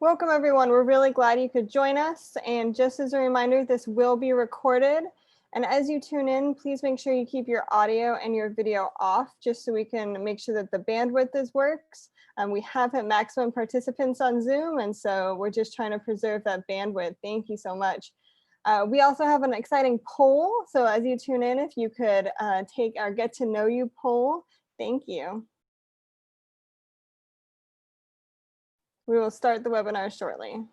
Welcome everyone. We're really glad you could join us. And just as a reminder, this will be recorded. And as you tune in, please make sure you keep your audio and your video off just so we can make sure that the bandwidth works. We have hit maximum participants on Zoom, and so we're just trying to preserve that bandwidth. Thank you so much. We also have an exciting poll. So as you tune in, if you could take our Get to Know You poll, thank you. We will start the webinar shortly.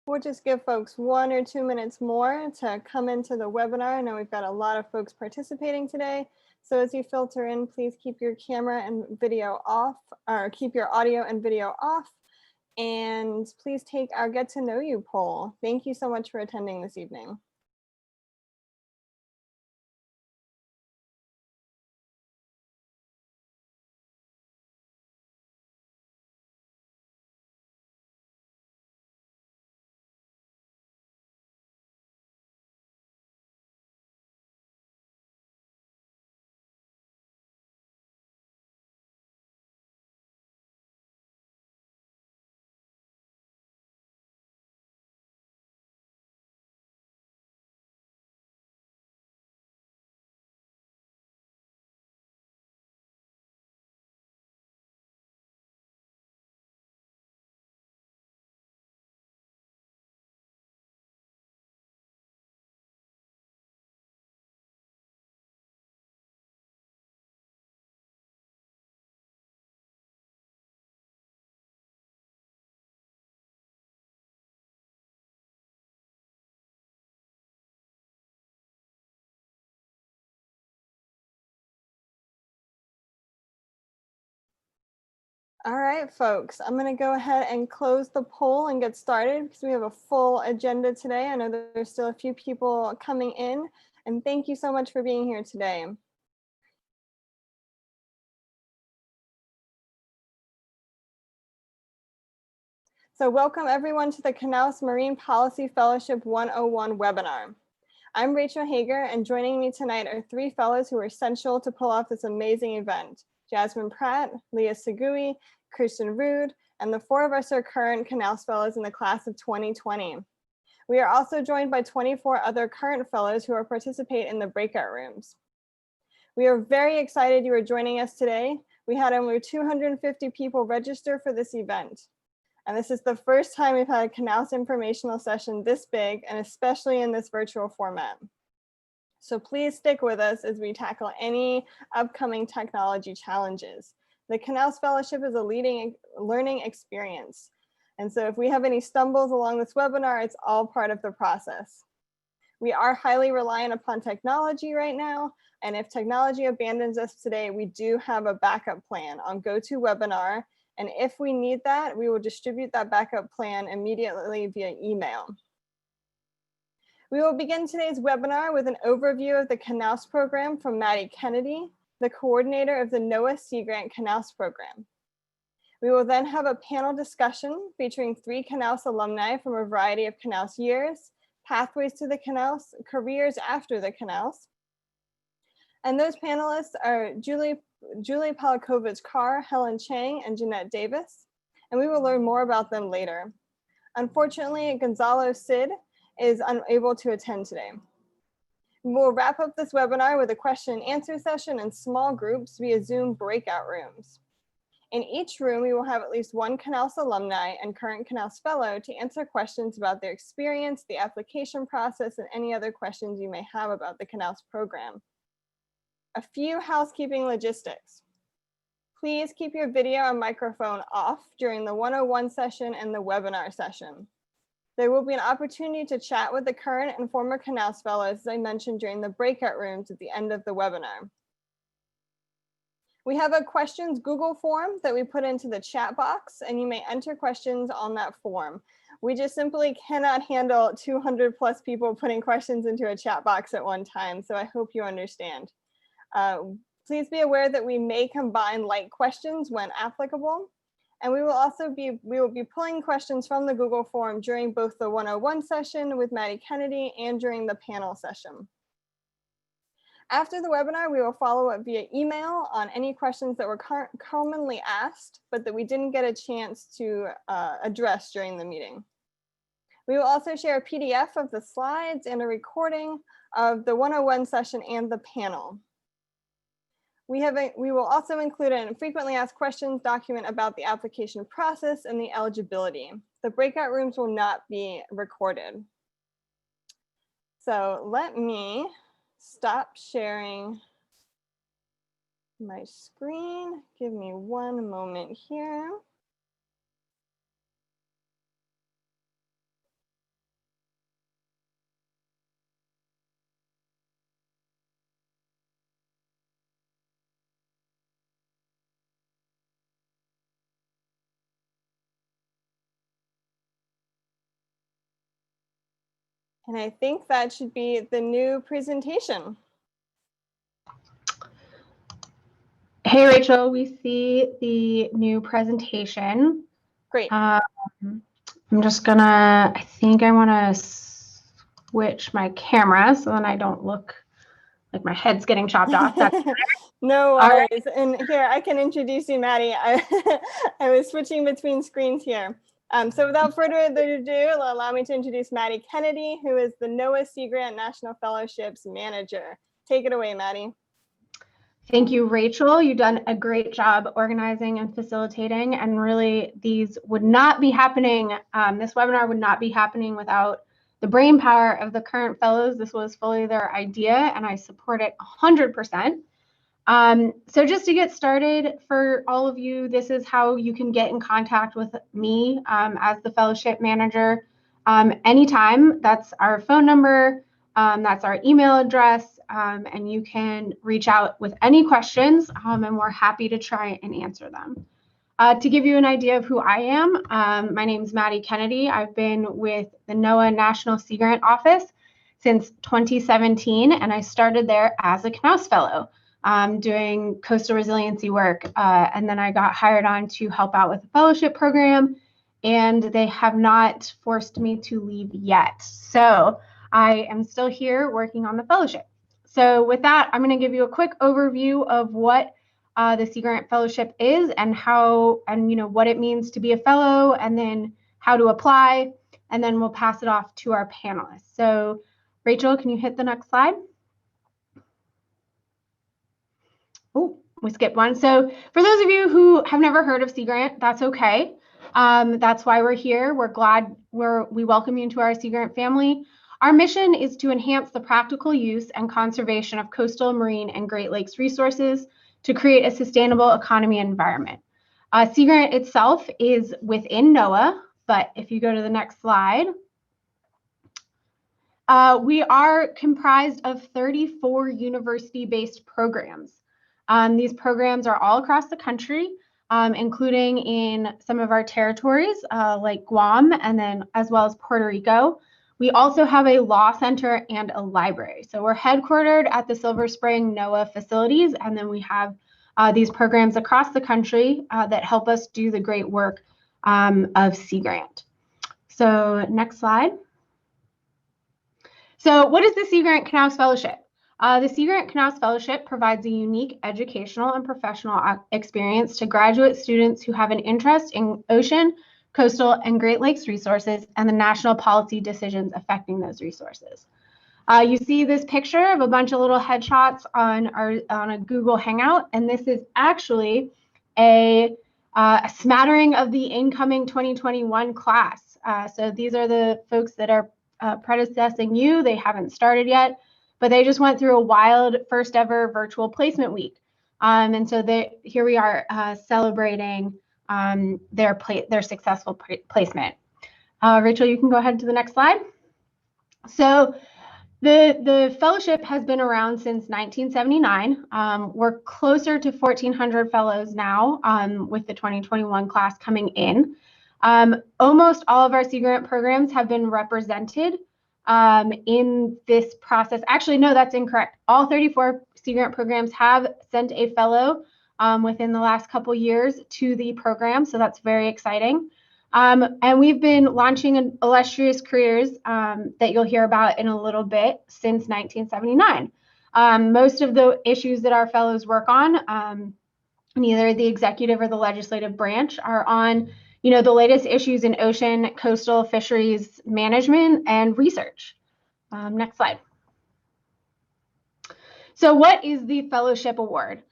We'll just give folks 1 or 2 minutes more to come into the webinar. I know we've got a lot of folks participating today. So as you filter in, please keep your camera and video off, or keep your audio and video off. And please take our Get to Know You poll. Thank you so much for attending this evening. All right, folks, I'm going to go ahead and close the poll and get started because we have a full agenda today. I know that there's still a few people coming in, and thank you so much for being here today. So welcome everyone to the Knauss Marine Policy Fellowship 101 webinar. I'm Rachel Hager, and joining me tonight are 3 fellows who are essential to pull off this amazing event: Jasmine Pratt, Leah Segui, Christian Rude, and the 4 of us are current Knauss Fellows in the class of 2020. We are also joined by 24 other current fellows who are participate in the breakout rooms. We are very excited you are joining us today. We had over 250 people register for this event. And this is the first time we've had a Knauss informational session this big, and especially in this virtual format. So please stick with us as we tackle any upcoming technology challenges. The Knauss Fellowship is a learning experience. And so if we have any stumbles along this webinar, it's all part of the process. We are highly reliant upon technology right now. And if technology abandons us today, we do have a backup plan on GoToWebinar. And if we need that, we will distribute that backup plan immediately via email. We will begin today's webinar with an overview of the Knauss program from Maddie Kennedy, the coordinator of the NOAA Sea Grant Knauss program. We will then have a panel discussion featuring 3 Knauss alumni from a variety of Knauss years, pathways to the Knauss, careers after the Knauss. And those panelists are Julie Palakovich Carr, Helen Cheng, and Jeanette Davis. And we will learn more about them later. Unfortunately, Gonzalo Cid is unable to attend today. We'll wrap up this webinar with a question and answer session in small groups via Zoom breakout rooms. In each room, we will have at least 1 Knauss alumni and current Knauss fellow to answer questions about their experience, the application process, and any other questions you may have about the Knauss program. A few housekeeping logistics. Please keep your video and microphone off during the 101 session and the webinar session. There will be an opportunity to chat with the current and former Knauss fellows, as I mentioned, during the breakout rooms at the end of the webinar. We have a questions Google form that we put into the chat box, and you may enter questions on that form. We just simply cannot handle 200 plus people putting questions into a chat box at one time, so I hope you understand. Please be aware that we may combine like questions when applicable. And we will be pulling questions from the Google form during both the 101 session with Maddie Kennedy and during the panel session. After the webinar, we will follow up via email on any questions that were commonly asked, but that we didn't get a chance to address during the meeting. We will also share a PDF of the slides and a recording of the 101 session and the panel. We will also include a frequently asked questions document about the application process and the eligibility. The breakout rooms will not be recorded. So let me stop sharing my screen. Give me one moment here. And I think that should be the new presentation. Hey, Rachel, we see the new presentation. Great. I'm just gonna, I think I wanna switch my camera so then I don't look like my head's getting chopped off. That's no worries. Right. And here, I can introduce you, Maddie. I was switching between screens here. So without further ado, allow me to introduce Maddie Kennedy, who is the NOAA Sea Grant National Fellowships Manager. Take it away, Maddie. Thank you, Rachel. You've done a great job organizing and facilitating, and really these would not be happening, this webinar would not be happening without the brain power of the current fellows. This was fully their idea, and I support it 100%. So just to get started, for all of you, this is how you can get in contact with me as the fellowship manager anytime. That's our phone number, that's our email address, and you can reach out with any questions, and we're happy to try and answer them. To give you an idea of who I am, my name is Maddie Kennedy. I've been with the NOAA National Sea Grant Office since 2017, and I started there as a Knauss Fellow. Doing coastal resiliency work, and then I got hired on to help out with the fellowship program, and they have not forced me to leave yet. So I am still here working on the fellowship. So with that, I'm going to give you a quick overview of what the Sea Grant Fellowship is and how, and what it means to be a fellow, and then how to apply, and then we'll pass it off to our panelists. So Rachel, can you hit the next slide? Oh, we skipped one. So for those of you who have never heard of Sea Grant, that's okay. That's why we're here. We're glad we welcome you into our Sea Grant family. Our mission is to enhance the practical use and conservation of coastal, marine, and Great Lakes resources to create a sustainable economy and environment. Sea Grant itself is within NOAA, but if you go to the next slide, we are comprised of 34 university-based programs. These programs are all across the country, including in some of our territories like Guam and then as well as Puerto Rico. We also have a law center and a library. So we're headquartered at the Silver Spring NOAA facilities, and then we have these programs across the country that help us do the great work of Sea Grant. So next slide. So what is the Sea Grant Knauss Fellowship? The Sea Grant Knauss Fellowship provides a unique educational and professional experience to graduate students who have an interest in ocean, coastal, and Great Lakes resources and the national policy decisions affecting those resources. You see this picture of a bunch of little headshots on a Google Hangout, and this is actually a smattering of the incoming 2021 class. So these are the folks that are predecessing you. They haven't started yet, but they just went through a wild first ever virtual placement week. And so here we are celebrating their successful placement. Rachel, you can go ahead to the next slide. So the fellowship has been around since 1979. We're closer to 1,400 fellows now with the 2021 class coming in. Almost all of our Sea Grant programs have been represented in this process. Actually, no, that's incorrect. All 34 Sea Grant programs have sent a fellow within the last couple years to the program, so that's very exciting. And we've been launching illustrious careers that you'll hear about in a little bit since 1979. Most of the issues that our fellows work on, in either the executive or the legislative branch, are on the latest issues in ocean, coastal, fisheries management, and research. Next slide. So what is the Fellowship Award?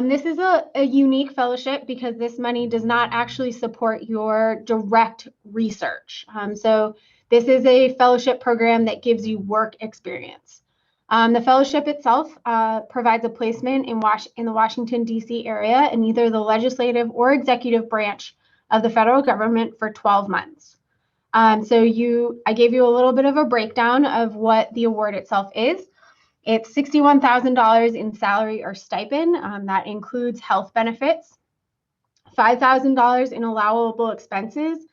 This is a unique fellowship because this money does not actually support your direct research. So this is a fellowship program that gives you work experience. The fellowship itself provides a placement in the Washington, D.C. area in either the legislative or executive branch of the federal government for 12 months. So I gave you a little bit of a breakdown of what the award itself is. It's $61,000 in salary or stipend. That includes health benefits, $5,000 in allowable expenses.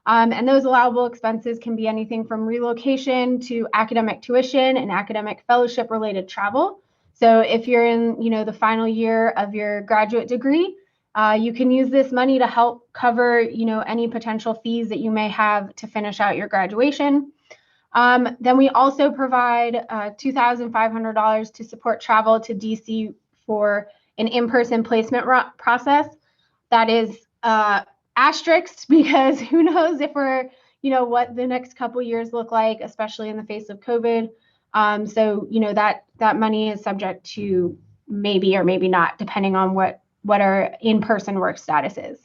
And those allowable expenses can be anything from relocation to academic tuition and academic fellowship related travel. So if you're in the final year of your graduate degree, you can use this money to help cover any potential fees that you may have to finish out your graduation. Then we also provide $2,500 to support travel to DC for an in-person placement process. That is asterisked because who knows if we're, what the next couple years look like, especially in the face of COVID. So, that money is subject to maybe or maybe not, depending on what our in-person work status is.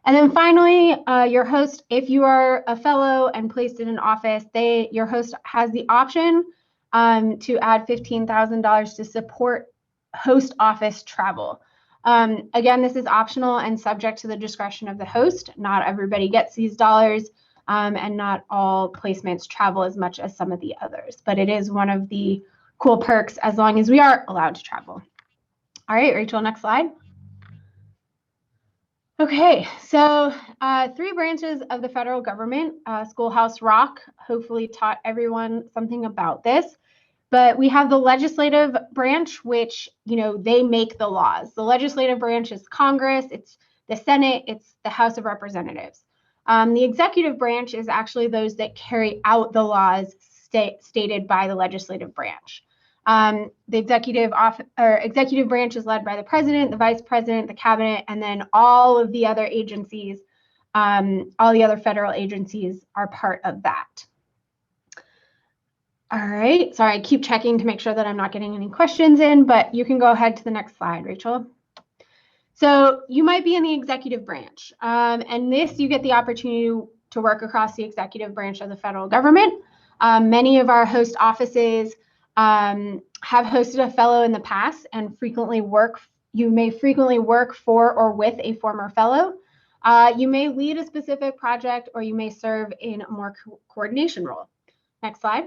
And then finally, your host, if you are a fellow and placed in an office, your host has the option to add $15,000 to support host office travel. Again, this is optional and subject to the discretion of the host. Not everybody gets these dollars, and not all placements travel as much as some of the others, but it is one of the cool perks as long as we are allowed to travel. All right, Rachel, next slide. Okay, so 3 branches of the federal government, Schoolhouse Rock, hopefully taught everyone something about this, but we have the legislative branch, which, they make the laws. The legislative branch is Congress, it's the Senate, it's the House of Representatives. The executive branch is actually those that carry out the laws stated by the legislative branch. The executive branch is led by the president, the vice president, the cabinet, and then all of the other agencies, all the other federal agencies are part of that. All right, sorry, I keep checking to make sure that I'm not getting any questions in, but you can go ahead to the next slide, Rachel. So you might be in the executive branch, and this you get the opportunity to work across the executive branch of the federal government. Many of our host offices have hosted a fellow in the past and you may frequently work for or with a former fellow. You may lead a specific project, or you may serve in a more coordination role. Next slide.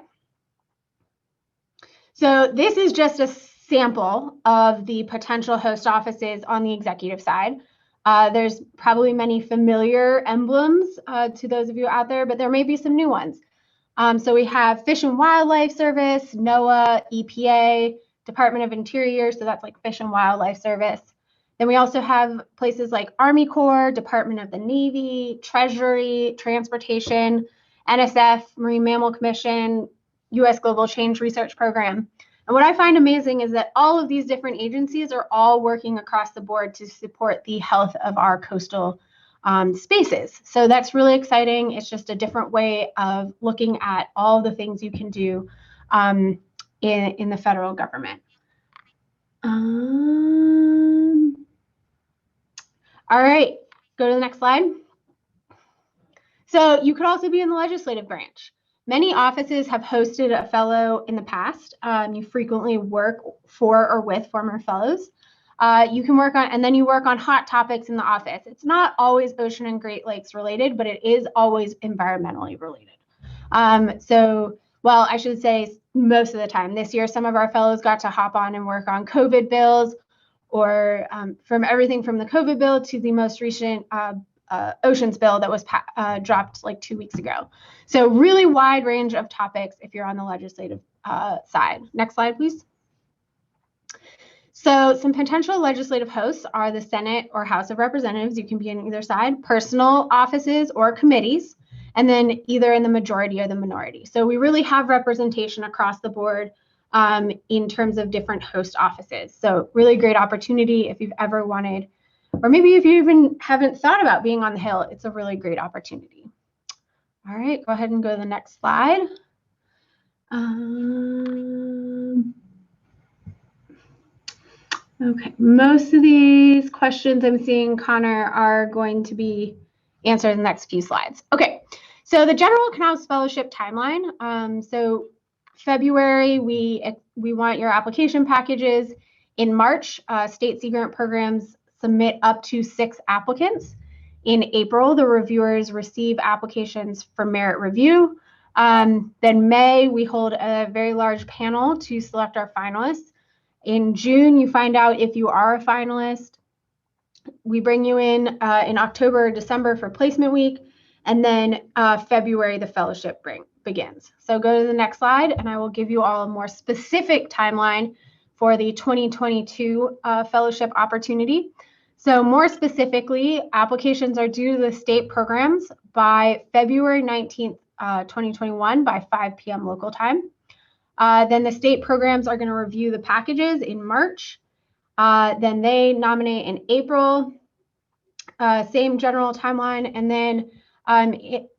So this is just a sample of the potential host offices on the executive side. There's probably many familiar emblems to those of you out there, but there may be some new ones. So we have Fish and Wildlife Service, NOAA, EPA, Department of Interior, so that's like Fish and Wildlife Service. Then we also have places like Army Corps, Department of the Navy, Treasury, Transportation, NSF, Marine Mammal Commission, U.S. Global Change Research Program. And what I find amazing is that all of these different agencies are all working across the board to support the health of our coastal spaces. So that's really exciting. It's just a different way of looking at all the things you can do in the federal government. All right, go to the next slide. So you could also be in the legislative branch. Many offices have hosted a fellow in the past. You frequently work for or with former fellows. You can work on, and then you work on hot topics in the office. It's not always ocean and Great Lakes related, but it is always environmentally related. Well, I should say most of the time. This year, some of our fellows got to hop on and work on COVID bills, or from everything from the COVID bill to the most recent oceans bill that was dropped like 2 weeks ago. So really wide range of topics if you're on the legislative side. Next slide, please. So some potential legislative hosts are the Senate or House of Representatives. You can be on either side, personal offices or committees, and then either in the majority or the minority. So we really have representation across the board in terms of different host offices. So really great opportunity if you've ever wanted, or maybe if you even haven't thought about being on the Hill, it's a really great opportunity. All right, go ahead and go to the next slide. Okay, most of these questions I'm seeing, Connor, are going to be answered in the next few slides. Okay, so the general Knauss Fellowship timeline. So February, we want your application packages. In March, state sea grant programs submit up to 6 applicants. In April, the reviewers receive applications for merit review. Then May, we hold a very large panel to select our finalists. In June, you find out if you are a finalist. We bring you in October or December for placement week, and then February, the fellowship begins. So go to the next slide, and I will give you all a more specific timeline for the 2022 fellowship opportunity. So more specifically, applications are due to the state programs by February 19th, 2021 by 5 p.m. local time. Then the state programs are going to review the packages in March. Then they nominate in April, same general timeline. And then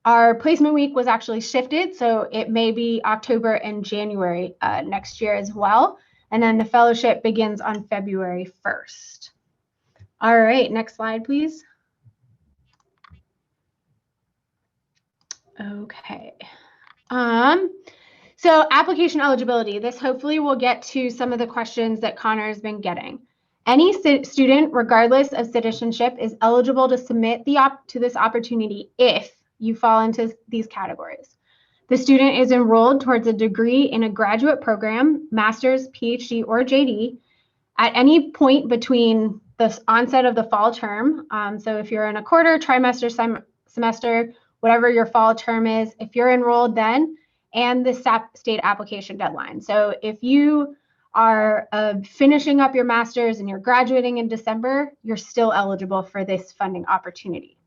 our placement week was actually shifted, so it may be October and January next year as well. And then the fellowship begins on February 1st. All right, next slide, please. Okay. So application eligibility. This hopefully will get to some of the questions that Connor has been getting. Any student, regardless of citizenship, is eligible to submit to this opportunity if you fall into these categories. The student is enrolled towards a degree in a graduate program, master's, PhD, or JD, at any point between the onset of the fall term. So if you're in a quarter, trimester, semester, whatever your fall term is, if you're enrolled then, and the state application deadline. So if you are finishing up your master's and you're graduating in December, you're still eligible for this funding opportunity.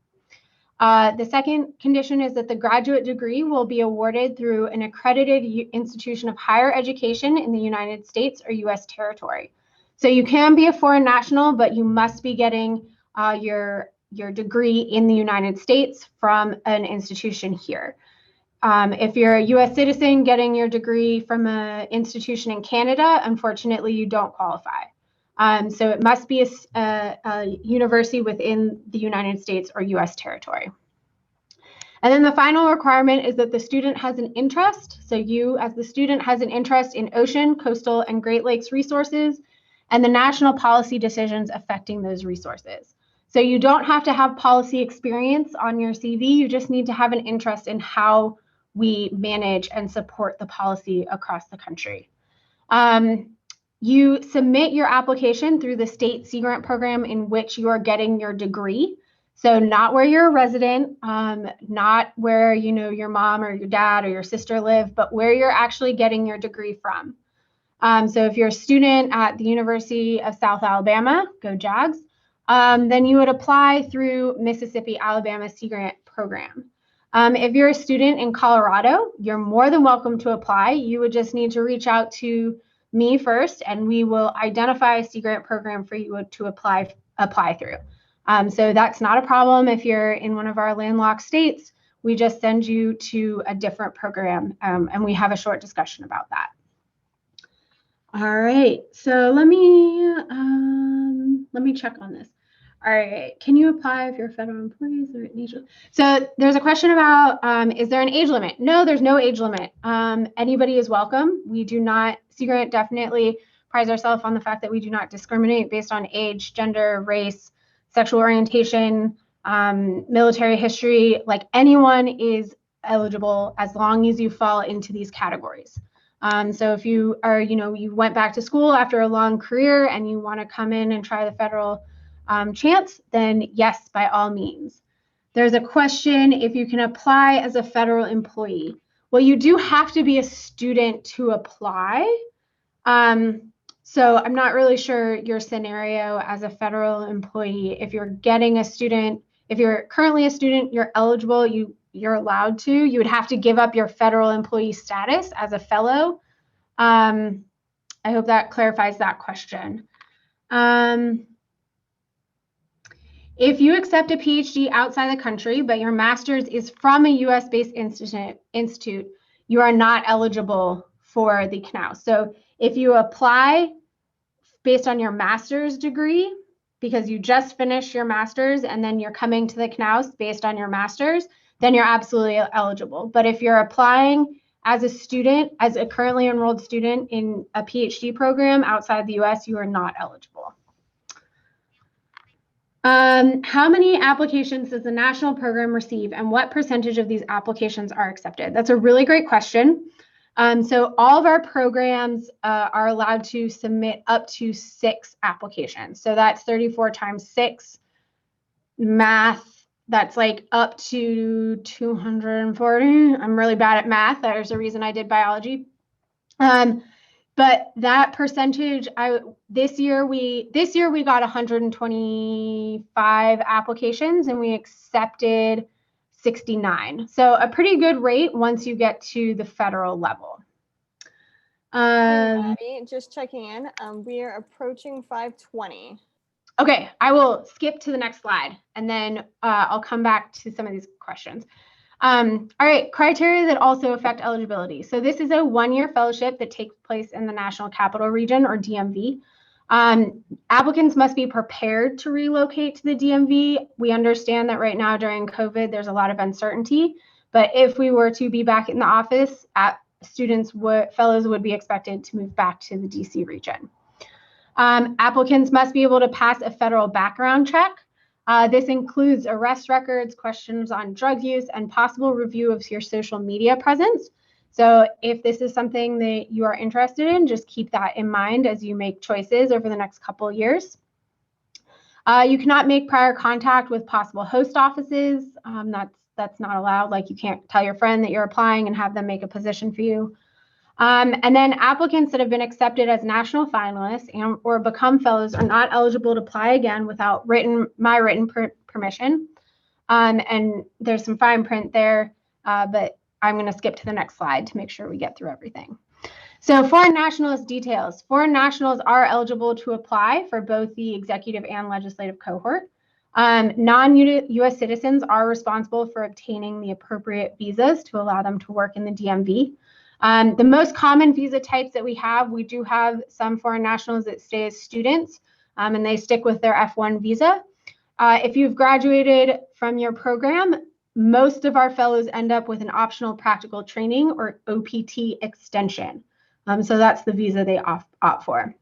The second condition is that the graduate degree will be awarded through an accredited institution of higher education in the United States or U.S. territory. So you can be a foreign national, but you must be getting your degree in the United States from an institution here. If you're a U.S. citizen getting your degree from an institution in Canada, unfortunately, you don't qualify. So it must be a university within the United States or US territory. And then the final requirement is that the student has an interest. So you as the student has an interest in ocean, coastal, and Great Lakes resources and the national policy decisions affecting those resources. So you don't have to have policy experience on your CV. You just need to have an interest in how we manage and support the policy across the country. You submit your application through the state Sea Grant program in which you are getting your degree. So not where you're a resident, not where your mom or your dad or your sister live, but where you're actually getting your degree from. So if you're a student at the University of South Alabama, go Jags, then you would apply through Mississippi-Alabama Sea Grant program. If you're a student in Colorado, you're more than welcome to apply. You would just need to reach out to me first, and we will identify a Sea Grant program for you to apply through. So that's not a problem. If you're in one of our landlocked states, we just send you to a different program, and we have a short discussion about that. All right, so let me check on this. All right, can you apply if you're a federal employee? Is there an age limit? So there's a question about, is there an age limit? No, there's no age limit. Anybody is welcome. We do not, Sea Grant definitely prides ourselves on the fact that we do not discriminate based on age, gender, race, sexual orientation, military history. Like, anyone is eligible as long as you fall into these categories. So if you are, you went back to school after a long career and you want to come in and try the federal chance, then yes, by all means. There's a question if you can apply as a federal employee. Well, you do have to be a student to apply. So I'm not really sure your scenario as a federal employee. If you're getting a student, if you're currently a student, you're eligible, you're allowed to. You would have to give up your federal employee status as a fellow. I hope that clarifies that question. If you accept a PhD outside the country, but your master's is from a US-based institute, you are not eligible for the Knauss. So if you apply based on your master's degree, because you just finished your master's and then you're coming to the Knauss based on your master's, then you're absolutely eligible. But if you're applying as a student, as a currently enrolled student in a PhD program outside the US, you are not eligible. How many applications does the national program receive, and what percentage of these applications are accepted? That's a really great question. So all of our programs are allowed to submit up to 6 applications. So that's 34 times 6. Math, that's like up to 240. I'm really bad at math. There's a reason I did biology. But that percentage, this year we got 125 applications and we accepted 69. So a pretty good rate once you get to the federal level. Maddie, just checking in. We are approaching 5:20. Okay, I will skip to the next slide and then I'll come back to some of these questions. All right, criteria that also affect eligibility. So this is a 1-year fellowship that takes place in the National Capital Region, or DMV. Applicants must be prepared to relocate to the DMV. We understand that right now during COVID, there's a lot of uncertainty, but if we were to be back in the office, fellows would be expected to move back to the DC region. Applicants must be able to pass a federal background check. This includes arrest records, questions on drug use, and possible review of your social media presence. So if this is something that you are interested in, just keep that in mind as you make choices over the next couple of years. You cannot make prior contact with possible host offices. That's not allowed. Like, you can't tell your friend that you're applying and have them make a position for you. And then applicants that have been accepted as national finalists or become fellows are not eligible to apply again without my written permission. And there's some fine print there, but I'm going to skip to the next slide to make sure we get through everything. So foreign nationalist details. Foreign nationals are eligible to apply for both the executive and legislative cohort. Non-US citizens are responsible for obtaining the appropriate visas to allow them to work in the DMV. The most common visa types that we do have some foreign nationals that stay as students. and they stick with their F1 visa. If you've graduated from your program, most of our fellows end up with an optional practical training or OPT extension. So that's the visa they opt for.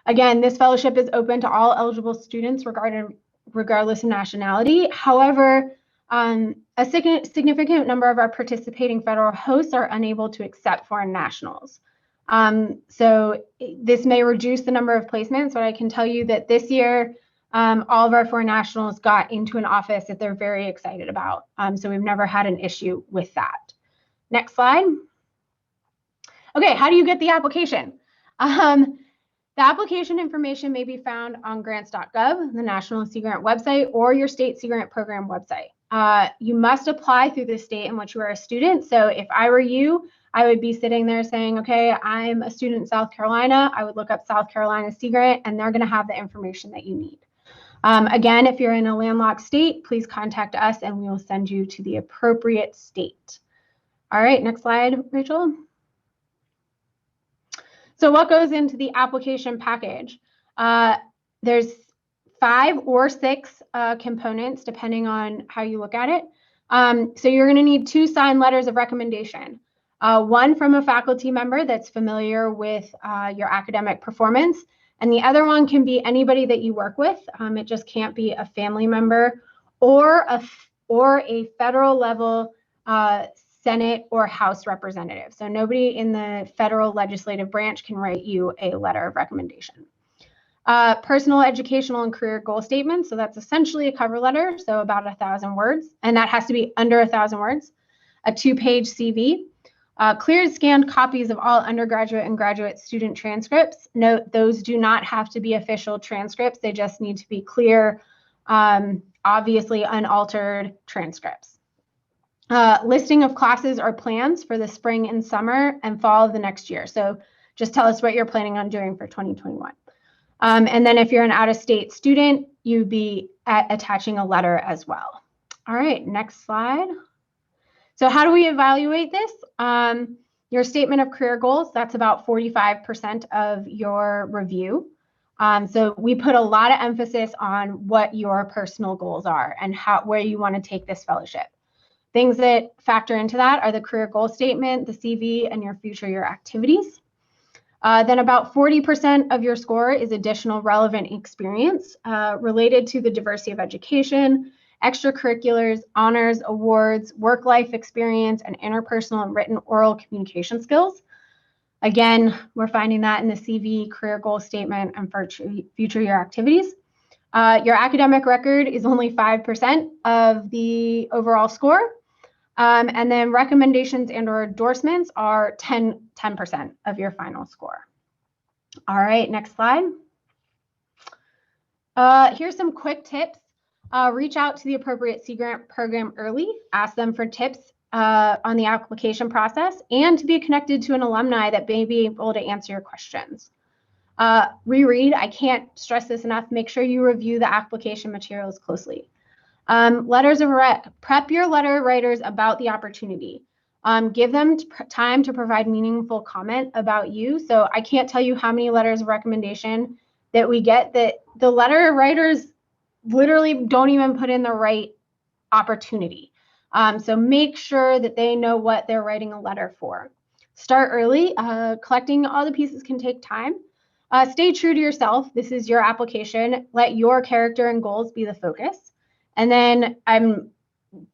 Again, this fellowship is open to all eligible students regardless of nationality. However, a significant number of our participating federal hosts are unable to accept foreign nationals. So this may reduce the number of placements, but I can tell you that this year, all of our foreign nationals got into an office that they're very excited about. So we've never had an issue with that. Next slide. Okay, how do you get the application? The application information may be found on grants.gov, the National Sea Grant website, or your state Sea Grant program website. You must apply through the state in which you are a student. So if I were you, I would be sitting there saying, okay, I'm a student in South Carolina. I would look up South Carolina Sea Grant, and they're going to have the information that you need. Again, if you're in a landlocked state, please contact us and we will send you to the appropriate state. All right, next slide, Rachel. So what goes into the application package? There's 5 or 6 components, depending on how you look at it. So you're going to need 2 signed letters of recommendation. One from a faculty member that's familiar with your academic performance, and the other one can be anybody that you work with. It just can't be a family member or a federal level Senate or House representative. So nobody in the federal legislative branch can write you a letter of recommendation. Personal, educational, and career goal statements. So that's essentially a cover letter, so about 1,000 words, and that has to be under 1,000 words. A 2-page CV. Cleared scanned copies of all undergraduate and graduate student transcripts. Note, those do not have to be official transcripts. They just need to be clear, obviously unaltered transcripts. Listing of classes or plans for the spring and summer and fall of the next year. So just tell us what you're planning on doing for 2021. And then if you're an out-of-state student, you'd be attaching a letter as well. All right, next slide. So how do we evaluate this? Your statement of career goals, that's about 45% of your review. So we put a lot of emphasis on what your personal goals are and where you want to take this fellowship. Things that factor into that are the career goal statement, the CV, and your future year activities. Then about 40% of your score is additional relevant experience related to the diversity of education, extracurriculars, honors, awards, work-life experience, and interpersonal and written oral communication skills. Again, we're finding that in the CV, career goal statement, and for future year activities. Your academic record is only 5% of the overall score. And then recommendations and or endorsements are 10% of your final score. All right, next slide. Here's some quick tips. Reach out to the appropriate Sea Grant program early. Ask them for tips on the application process and to be connected to an alumni that may be able to answer your questions. Reread, I can't stress this enough, make sure you review the application materials closely. Letters of rec, prep your letter writers about the opportunity. Give them time to provide meaningful comment about you. So I can't tell you how many letters of recommendation that we get that the letter writers literally don't even put in the right opportunity. So make sure that they know what they're writing a letter for. Start early. Collecting all the pieces can take time. Stay true to yourself. This is your application. Let your character and goals be the focus. And then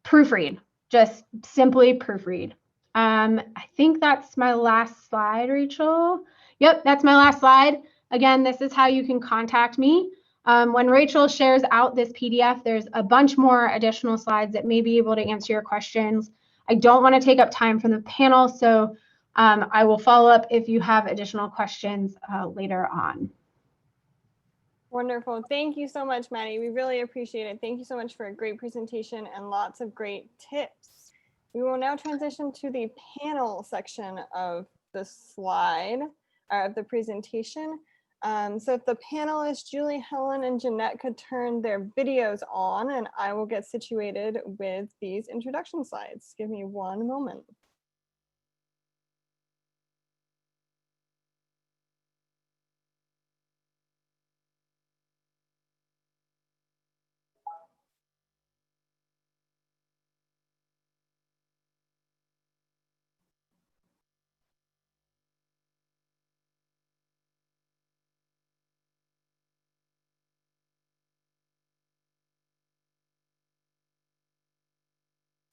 proofread, just simply proofread. I think that's my last slide, Rachel. Yep, that's my last slide. Again, this is how you can contact me. When Rachel shares out this PDF, there's a bunch more additional slides that may be able to answer your questions. I don't want to take up time from the panel, so I will follow up if you have additional questions later on. Wonderful. Thank you so much, Maddie. We really appreciate it. Thank you so much for a great presentation and lots of great tips. We will now transition to the panel section of the slide, of the presentation. So if the panelists, Julie, Helen, and Jeanette could turn their videos on, and I will get situated with these introduction slides. Give me one moment.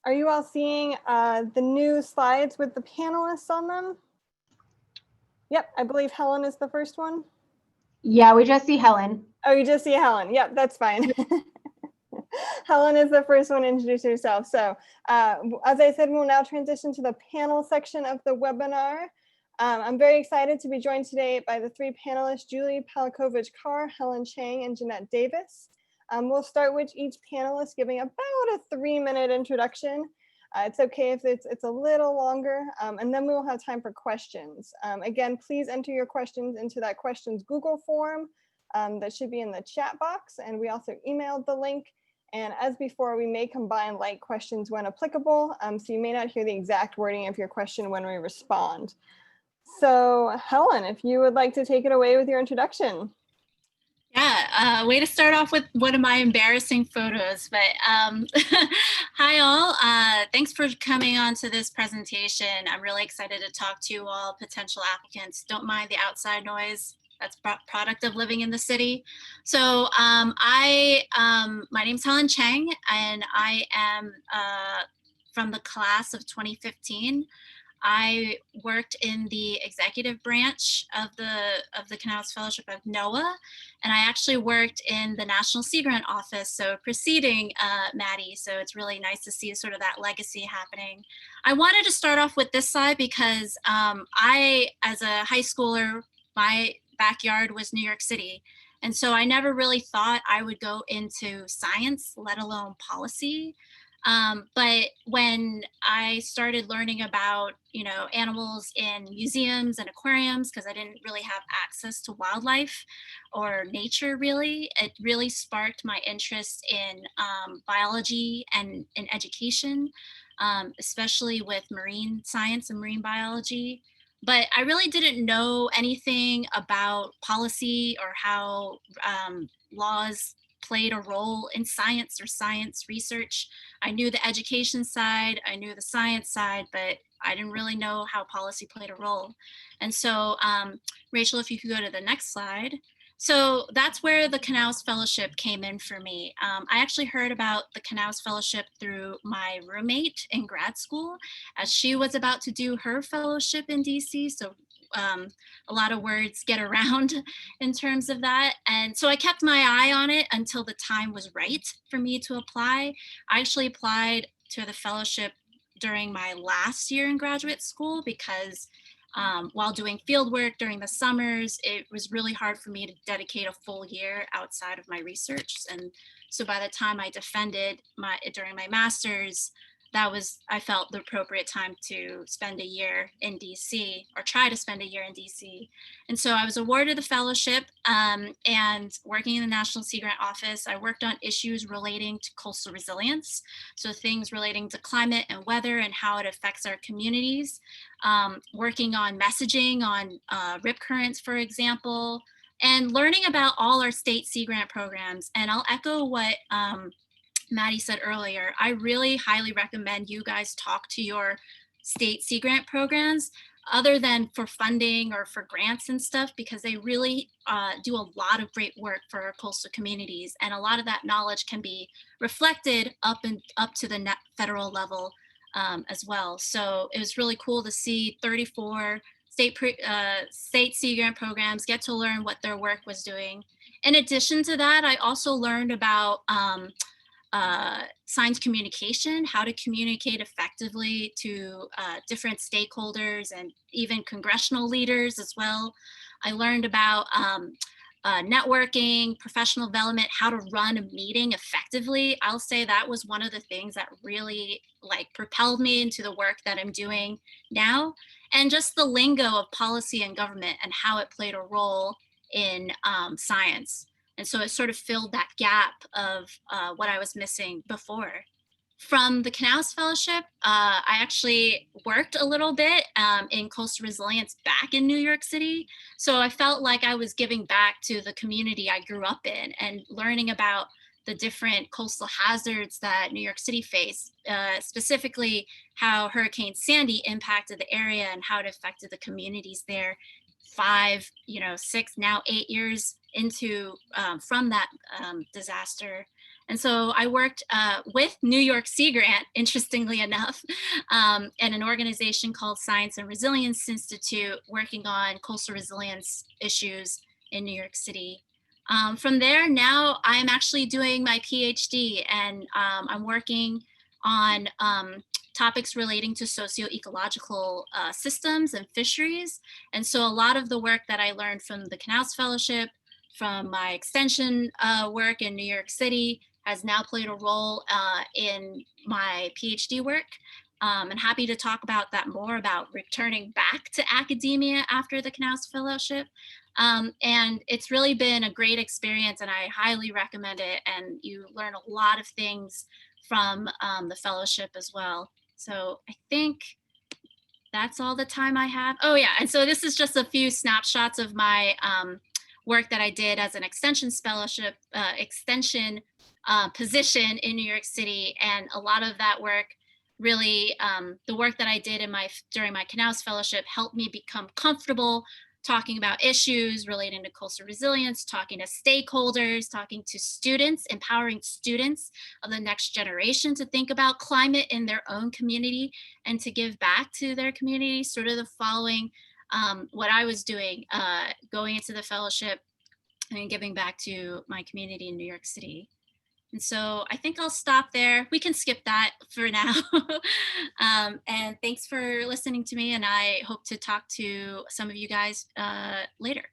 Are you all seeing the new slides with the panelists on them? Yep, I believe Helen is the first one. Yeah, we just see Helen. Oh, you just see Helen. Yep, that's fine. Helen is the first one to introduce herself. So as I said, we'll now transition to the panel section of the webinar. I'm very excited to be joined today by the three panelists, Julie Palakovich Carr, Helen Cheng, and Jeanette Davis. We'll start with each panelist giving about a 3-minute introduction. It's okay if it's a little longer, and then we will have time for questions. Again, please enter your questions into that questions Google form that should be in the chat box, and we also emailed the link. And as before, we may combine like questions when applicable, so you may not hear the exact wording of your question when we respond. So Helen, if you would like to take it away with your introduction. Yeah, way to start off with one of my embarrassing photos, but hi all, thanks for coming on to this presentation. I'm really excited to talk to you all potential applicants. Don't mind the outside noise. That's product of living in the city. So my name's Helen Cheng, and I am from the class of 2015. I worked in the executive branch of the Knauss Fellowship of NOAA, and I actually worked in the National Sea Grant Office, so preceding Maddie. So it's really nice to see sort of that legacy happening. I wanted to start off with this slide because I, as a high schooler, my backyard was New York City. And so I never really thought I would go into science, let alone policy. But when I started learning about, animals in museums and aquariums, because I didn't really have access to wildlife or nature really, it really sparked my interest in biology and in education, especially with marine science and marine biology. But I really didn't know anything about policy or how laws played a role in science or science research. I knew the education side, I knew the science side, but I didn't really know how policy played a role. And so, Rachel, if you could go to the next slide. So that's where the Knauss Fellowship came in for me. I actually heard about the Knauss Fellowship through my roommate in grad school, as she was about to do her fellowship in DC. So a lot of words get around in terms of that. And so I kept my eye on it until the time was right for me to apply. I actually applied to the fellowship during my last year in graduate school because while doing field work during the summers, it was really hard for me to dedicate a full year outside of my research. And so by the time I defended during my master's, I felt the appropriate time to spend a year in DC, or try to spend a year in DC. And so I was awarded the fellowship, and working in the National Sea Grant Office, I worked on issues relating to coastal resilience. So things relating to climate and weather and how it affects our communities, working on messaging on rip currents, for example, and learning about all our state sea grant programs. And I'll echo what Maddie said earlier. I really highly recommend you guys talk to your state sea grant programs, other than for funding or for grants and stuff, because they really do a lot of great work for our coastal communities. And a lot of that knowledge can be reflected up to the federal level as well. So it was really cool to see 34 state sea grant programs get to learn what their work was doing. In addition to that, I also learned about science communication, how to communicate effectively to different stakeholders and even congressional leaders as well. I learned about networking, professional development, how to run a meeting effectively. I'll say that was one of the things that really propelled me into the work that I'm doing now. And just the lingo of policy and government and how it played a role in science. And so it sort of filled that gap of what I was missing before. From the Knauss Fellowship, I actually worked a little bit in coastal resilience back in New York City. So I felt like I was giving back to the community I grew up in and learning about the different coastal hazards that New York City faced, specifically how Hurricane Sandy impacted the area and how it affected the communities there 5, 6, now 8 years into from that disaster. And so I worked with New York Sea Grant, interestingly enough, and an organization called Science and Resilience Institute, working on coastal resilience issues in New York City. From there, now I'm actually doing my PhD, and I'm working on topics relating to socio-ecological systems and fisheries. And so a lot of the work that I learned from the Knauss Fellowship, from my extension work in New York City, has now played a role in my PhD work. And happy to talk about that more, about returning back to academia after the Knauss Fellowship. And it's really been a great experience, and I highly recommend it. And you learn a lot of things from the fellowship as well. So I think that's all the time I have. Oh yeah, and so this is just a few snapshots of my work that I did as an extension fellowship, extension position in New York City. And a lot of that work really, the work that I did during my Knauss Fellowship helped me become comfortable talking about issues relating to coastal resilience, talking to stakeholders, talking to students, empowering students of the next generation to think about climate in their own community and to give back to their community, sort of the following what I was doing, going into the fellowship and giving back to my community in New York City. And so I think I'll stop there. We can skip that for now. And thanks for listening to me. And I hope to talk to some of you guys later.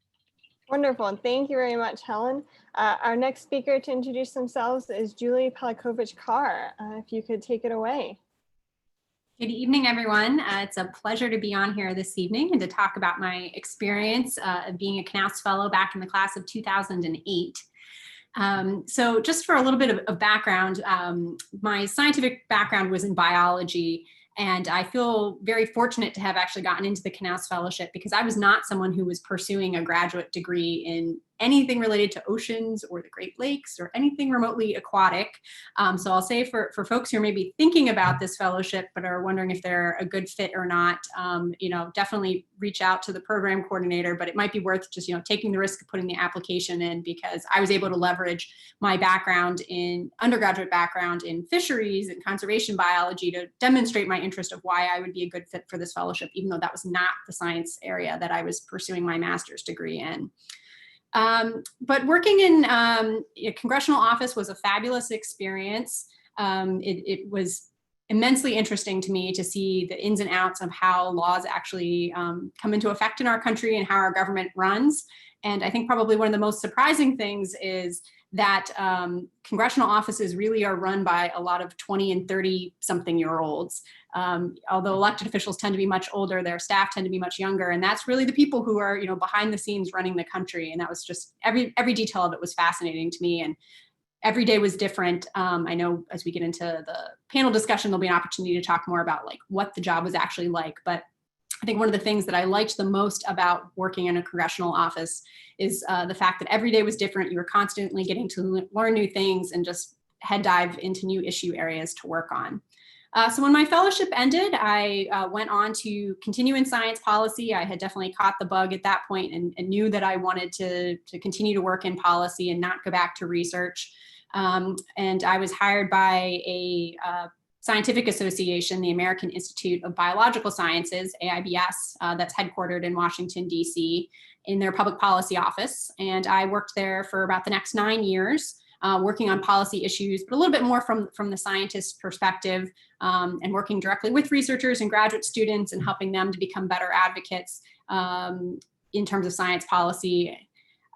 Wonderful. And thank you very much, Helen. Our next speaker to introduce themselves is Julie Palakovich Carr. If you could take it away. Good evening, everyone. It's a pleasure to be on here this evening and to talk about my experience of being a Knauss Fellow back in the class of 2008. So just for a little bit of background, my scientific background was in biology, and I feel very fortunate to have actually gotten into the Knauss Fellowship because I was not someone who was pursuing a graduate degree in anything related to oceans or the Great Lakes or anything remotely aquatic. So I'll say for folks who are maybe thinking about this fellowship but are wondering if they're a good fit or not, definitely reach out to the program coordinator, but it might be worth just, taking the risk of putting the application in, because I was able to leverage my undergraduate background in fisheries and conservation biology to demonstrate my interest of why I would be a good fit for this fellowship, even though that was not the science area that I was pursuing my master's degree in. But working in a congressional office was a fabulous experience. It was immensely interesting to me to see the ins and outs of how laws actually come into effect in our country and how our government runs. And I think probably one of the most surprising things is that congressional offices really are run by a lot of 20 and 30 something year olds. Although elected officials tend to be much older, their staff tend to be much younger. And that's really the people who are, behind the scenes running the country. And that was just every detail of it was fascinating to me. And every day was different. I know as we get into the panel discussion, there'll be an opportunity to talk more about like what the job was actually like. But I think one of the things that I liked the most about working in a congressional office is the fact that every day was different. You were constantly getting to learn new things and just head dive into new issue areas to work on. So when my fellowship ended, I went on to continue in science policy. I had definitely caught the bug at that point and knew that I wanted to continue to work in policy and not go back to research. And I was hired by a scientific association, the American Institute of Biological Sciences, AIBS, that's headquartered in Washington, D.C., in their public policy office. And I worked there for about the next 9 years, working on policy issues, but a little bit more from the scientist's perspective, and working directly with researchers and graduate students and helping them to become better advocates in terms of science policy,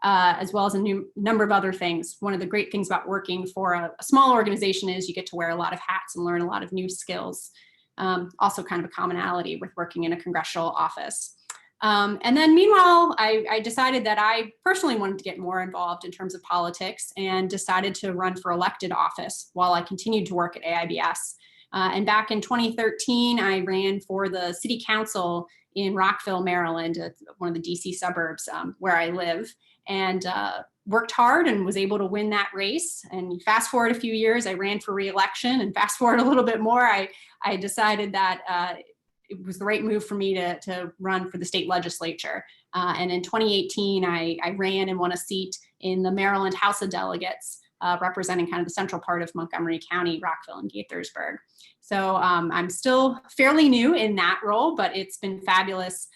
as well as a number of other things. One of the great things about working for a small organization is you get to wear a lot of hats and learn a lot of new skills. Also kind of a commonality with working in a congressional office. And then meanwhile, I decided that I personally wanted to get more involved in terms of politics and decided to run for elected office while I continued to work at AIBS. And back in 2013, I ran for the city council in Rockville, Maryland, one of the DC suburbs where I live, and worked hard and was able to win that race. And fast forward a few years, I ran for re-election, and fast forward a little bit more, I decided that it was the right move for me to run for the state legislature. And in 2018, I ran and won a seat in the Maryland House of Delegates representing kind of the central part of Montgomery County, Rockville and Gaithersburg. So I'm still fairly new in that role, but it's been fabulous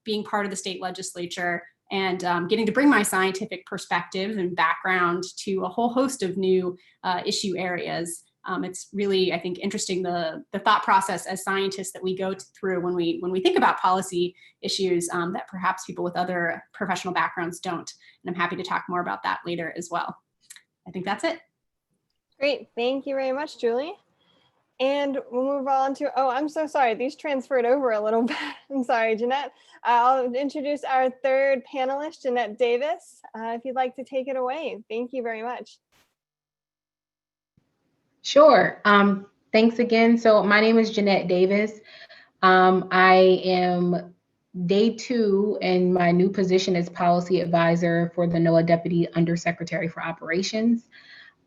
being part of the state legislature and getting to bring my scientific perspective and background to a whole host of new issue areas. It's really, I think, interesting the thought process as scientists that we go through when we think about policy issues that perhaps people with other professional backgrounds don't. And I'm happy to talk more about that later as well. I think that's it. Great. Thank you very much, Julie. And we'll move on to, oh, I'm so sorry. These transferred over a little bit. I'm sorry, Jeanette. I'll introduce our third panelist, Jeanette Davis, if you'd like to take it away. Thank you very much. Sure. Thanks again. So my name is Jeanette Davis. I am day 2 in my new position as policy advisor for the NOAA Deputy Undersecretary for Operations.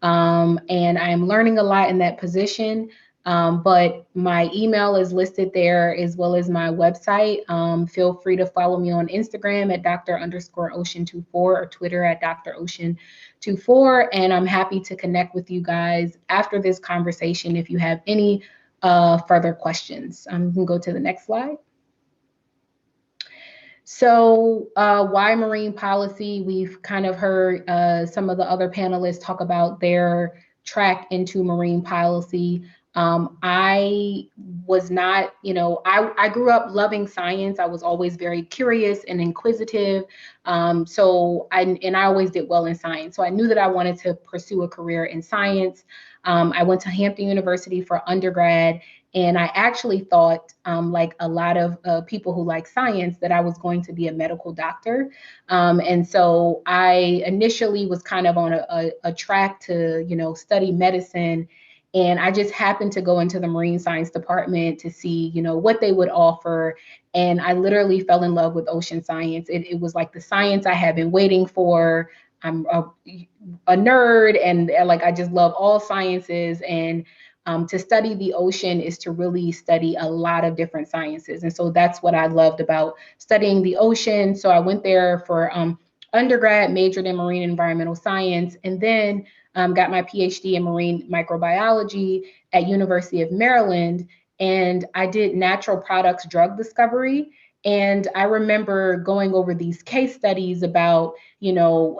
And I am learning a lot in that position, but my email is listed there as well as my website. Feel free to follow me on Instagram at Dr_Ocean24 or Twitter at DrOcean24. And I'm happy to connect with you guys after this conversation if you have any further questions. You can go to the next slide. So why marine policy? We've kind of heard some of the other panelists talk about their track into marine policy. I was not, I grew up loving science. I was always very curious and inquisitive. So I always did well in science. So I knew that I wanted to pursue a career in science. I went to Hampton University for undergrad. And I actually thought, like a lot of people who like science, that I was going to be a medical doctor. And so I initially was kind of on a track to, study medicine. And I just happened to go into the marine science department to see, what they would offer. And I literally fell in love with ocean science. It was like the science I had been waiting for. I'm a nerd and like I just love all sciences. And to study the ocean is to really study a lot of different sciences. And so that's what I loved about studying the ocean. So I went there for undergrad, majored in marine environmental science, and then got my PhD in marine microbiology at University of Maryland. And I did natural products drug discovery. And I remember going over these case studies about,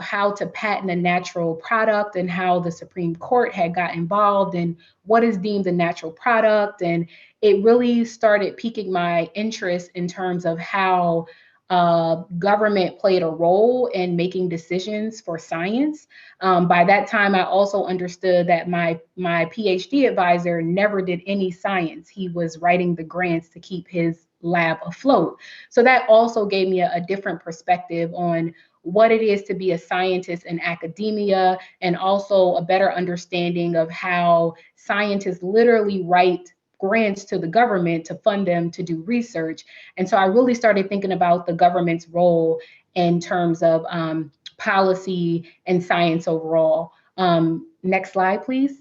how to patent a natural product and how the Supreme Court had got involved and what is deemed a natural product. And it really started piquing my interest in terms of how government played a role in making decisions for science. By that time, I also understood that my PhD advisor never did any science. He was writing the grants to keep his lab afloat. So that also gave me a different perspective on what it is to be a scientist in academia, and also a better understanding of how scientists literally write grants to the government to fund them to do research. And so I really started thinking about the government's role in terms of policy and science overall. Next slide, please.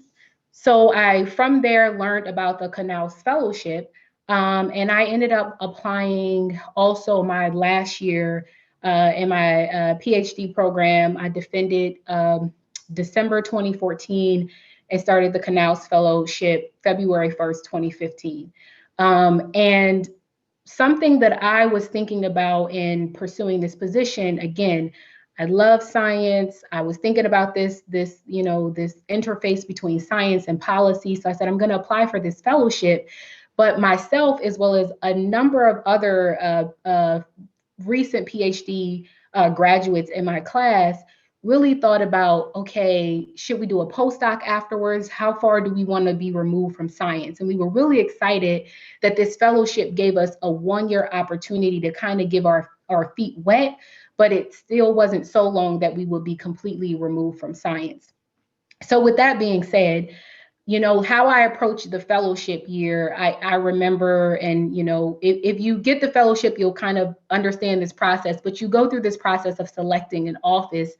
So I, from there, learned about the Knauss Fellowship, and I ended up applying also my last year in my PhD program. I defended December 2014 and started the Knauss Fellowship February 1st, 2015. And something that I was thinking about in pursuing this position, again, I love science. I was thinking about this interface between science and policy. So I said, I'm going to apply for this fellowship. But myself, as well as a number of other recent PhD graduates in my class, really thought about, okay, should we do a postdoc afterwards? How far do we want to be removed from science? And we were really excited that this fellowship gave us a 1-year opportunity to kind of give our feet wet, but it still wasn't so long that we would be completely removed from science. So with that being said, how I approached the fellowship year, I remember, and, if you get the fellowship, you'll kind of understand this process, but you go through this process of selecting an office.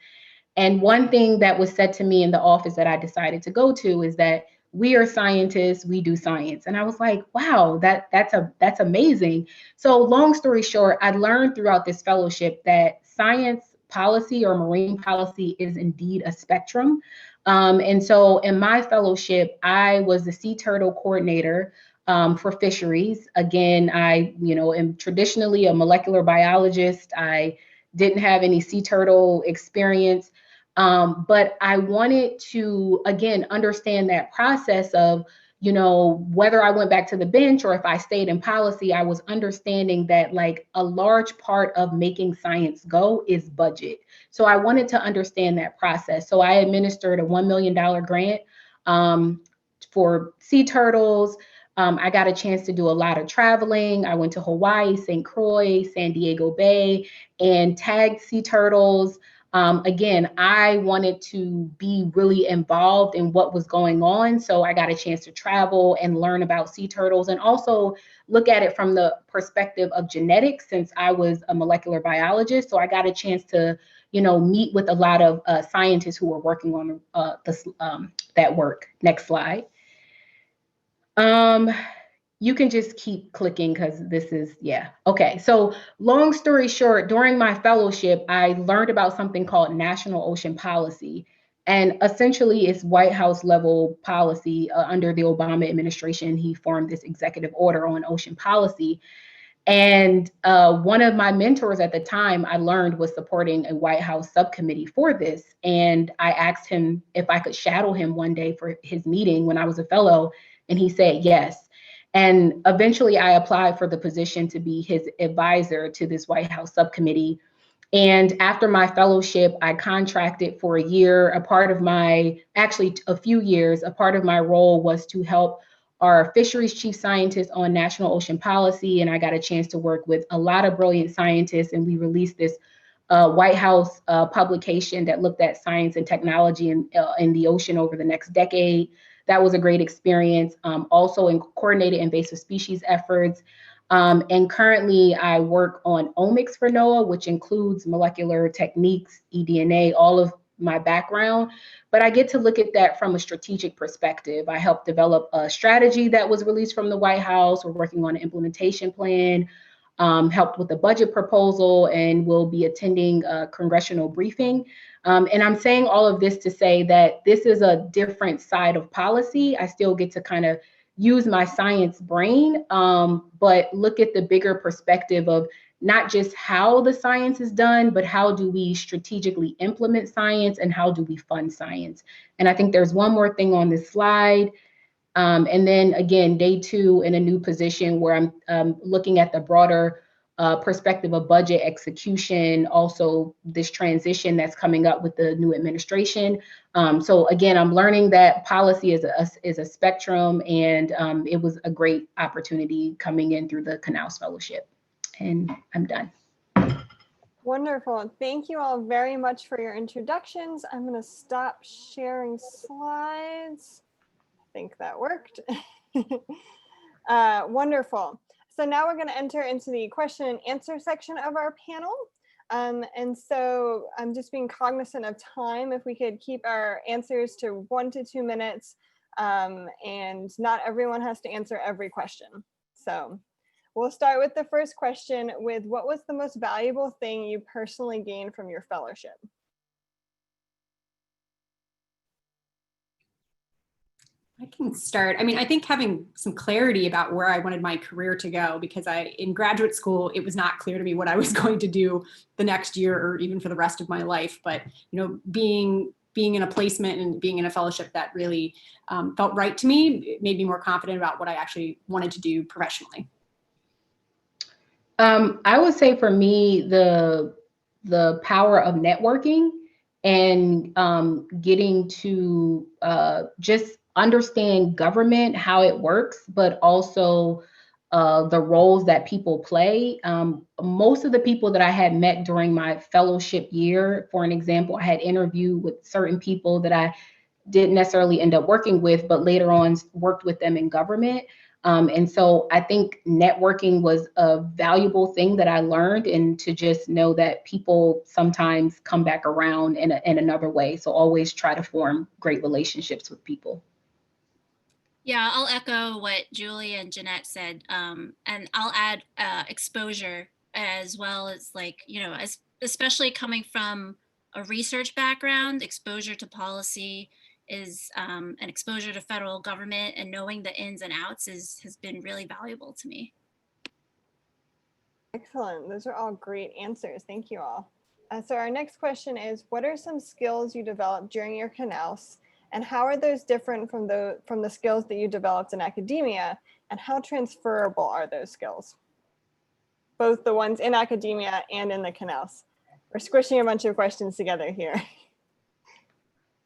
And one thing that was said to me in the office that I decided to go to is that we are scientists, we do science. And I was like, wow, that's amazing. So long story short, I learned throughout this fellowship that science policy or marine policy is indeed a spectrum. And so in my fellowship, I was the sea turtle coordinator for fisheries. Again, I, am traditionally a molecular biologist. I didn't have any sea turtle experience, but I wanted to, again, understand that process of, whether I went back to the bench or if I stayed in policy, I was understanding that like a large part of making science go is budget. So I wanted to understand that process. So I administered a $1 million grant for sea turtles. I got a chance to do a lot of traveling. I went to Hawaii, St. Croix, San Diego Bay, and tagged sea turtles. Again, I wanted to be really involved in what was going on. So I got a chance to travel and learn about sea turtles and also look at it from the perspective of genetics since I was a molecular biologist. So I got a chance to, meet with a lot of scientists who were working on that work. Next slide. You can just keep clicking because this is, yeah. Okay, so long story short, during my fellowship, I learned about something called National Ocean Policy. And essentially it's White House level policy under the Obama administration. He formed this executive order on ocean policy. And one of my mentors at the time I learned was supporting a White House subcommittee for this. And I asked him if I could shadow him one day for his meeting when I was a fellow. And he said yes. And eventually I applied for the position to be his advisor to this White House subcommittee. And after my fellowship, I contracted for a year. A few years, a part of my role was to help our fisheries chief scientist on national ocean policy. And I got a chance to work with a lot of brilliant scientists. And we released this White House publication that looked at science and technology in the ocean over the next decade. That was a great experience. Also in coordinated invasive species efforts. And currently I work on omics for NOAA, which includes molecular techniques, eDNA, all of my background, but I get to look at that from a strategic perspective. I helped develop a strategy that was released from the White House. We're working on an implementation plan, helped with the budget proposal, and will be attending a congressional briefing. And I'm saying all of this to say that this is a different side of policy. I still get to kind of use my science brain, but look at the bigger perspective of not just how the science is done, but how do we strategically implement science and how do we fund science? And I think there's one more thing on this slide. And then again, day 2 in a new position where I'm looking at the broader perspective of budget execution, also this transition that's coming up with the new administration. So again, I'm learning that policy is a spectrum, and it was a great opportunity coming in through the Knauss Fellowship. And I'm done. Wonderful. Thank you all very much for your introductions. I'm going to stop sharing slides. I think that worked. Wonderful. So now we're going to enter into the question and answer section of our panel. And so I'm just being cognizant of time. If we could keep our answers to 1 to 2 minutes, and not everyone has to answer every question. So we'll start with the first question with, what was the most valuable thing you personally gained from your fellowship? I can start. I mean, I think having some clarity about where I wanted my career to go, because in graduate school, it was not clear to me what I was going to do the next year or even for the rest of my life. But, being in a placement and being in a fellowship that really felt right to me, it made me more confident about what I actually wanted to do professionally. I would say for me, the power of networking and getting to just understand government, how it works, but also the roles that people play. Most of the people that I had met during my fellowship year, for an example, I had interviewed with certain people that I didn't necessarily end up working with, but later on worked with them in government. And so I think networking was a valuable thing that I learned, and to just know that people sometimes come back around in another way. So always try to form great relationships with people. Yeah, I'll echo what Julie and Jeanette said, and I'll add exposure as well as, like, as especially coming from a research background, exposure to policy is an exposure to federal government, and knowing the ins and outs has been really valuable to me. Excellent. Those are all great answers. Thank you all. So our next question is, what are some skills you developed during your Knauss, and how are those different from the skills that you developed in academia, and how transferable are those skills? Both the ones in academia and in the Knauss. We're squishing a bunch of questions together here.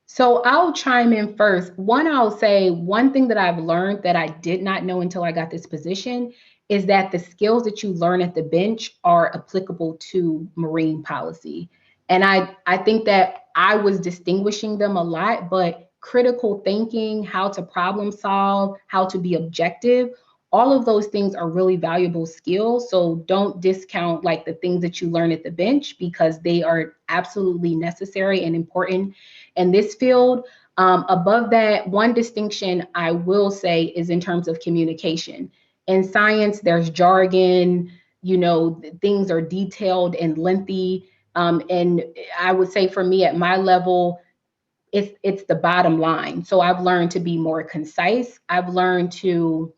So I'll chime in first. I'll say one thing that I've learned that I did not know until I got this position is that the skills that you learn at the bench are applicable to marine policy. And I think that I was distinguishing them a lot, but critical thinking, how to problem solve, how to be objective, all of those things are really valuable skills. So don't discount like the things that you learn at the bench, because they are absolutely necessary and important in this field. Above that, one distinction I will say is in terms of communication. In science, there's jargon, things are detailed and lengthy. And I would say for me at my level, it's the bottom line. So I've learned to be more concise. I've learned to,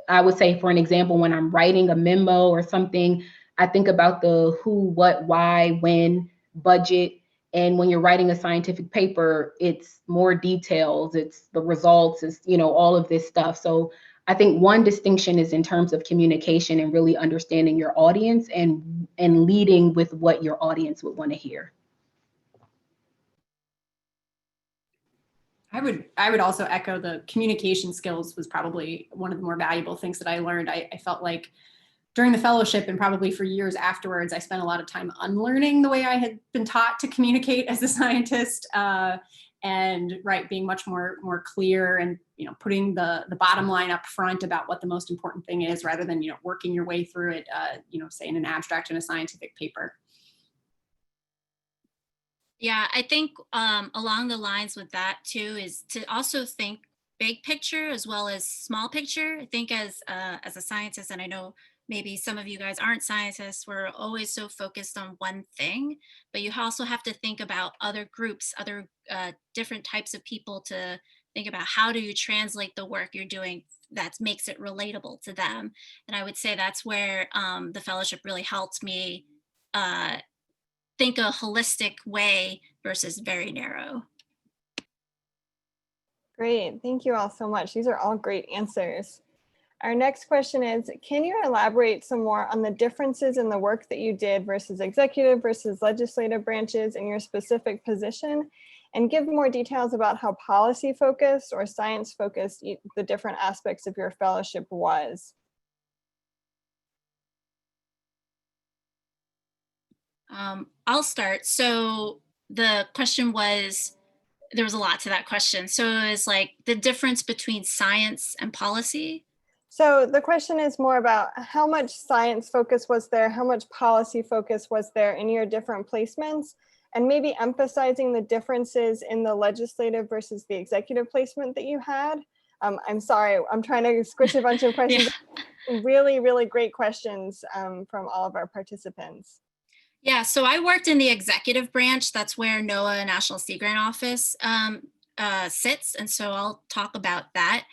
I would say, for an example, when I'm writing a memo or something, I think about the who, what, why, when, budget. And when you're writing a scientific paper, it's more details, it's the results, it's, all of this stuff. So I think one distinction is in terms of communication and really understanding your audience and leading with what your audience would want to hear. I would also echo the communication skills was probably one of the more valuable things that I learned. I felt like during the fellowship and probably for years afterwards, I spent a lot of time unlearning the way I had been taught to communicate as a scientist, and being much more clear and putting the bottom line up front about what the most important thing is, rather than working your way through it, say in an abstract in a scientific paper. Yeah, I think along the lines with that too is to also think big picture as well as small picture. I think as a scientist, and I know maybe some of you guys aren't scientists, we're always so focused on one thing, but you also have to think about other groups, other different types of people, to think about how do you translate the work you're doing that makes it relatable to them. And I would say that's where the fellowship really helped me think a holistic way versus very narrow. Great, thank you all so much. These are all great answers. Our next question is, can you elaborate some more on the differences in the work that you did versus executive versus legislative branches in your specific position, and give more details about how policy focused or science focused the different aspects of your fellowship was? I'll start. So the question was, there was a lot to that question. So it was like the difference between science and policy. So the question is more about how much science focus was there, how much policy focus was there in your different placements, and maybe emphasizing the differences in the legislative versus the executive placement that you had. I'm sorry, I'm trying to squish a bunch of questions. Yeah. Really, really great questions from all of our participants. Yeah, so I worked in the executive branch. That's where NOAA National Sea Grant Office sits, and so I'll talk about that.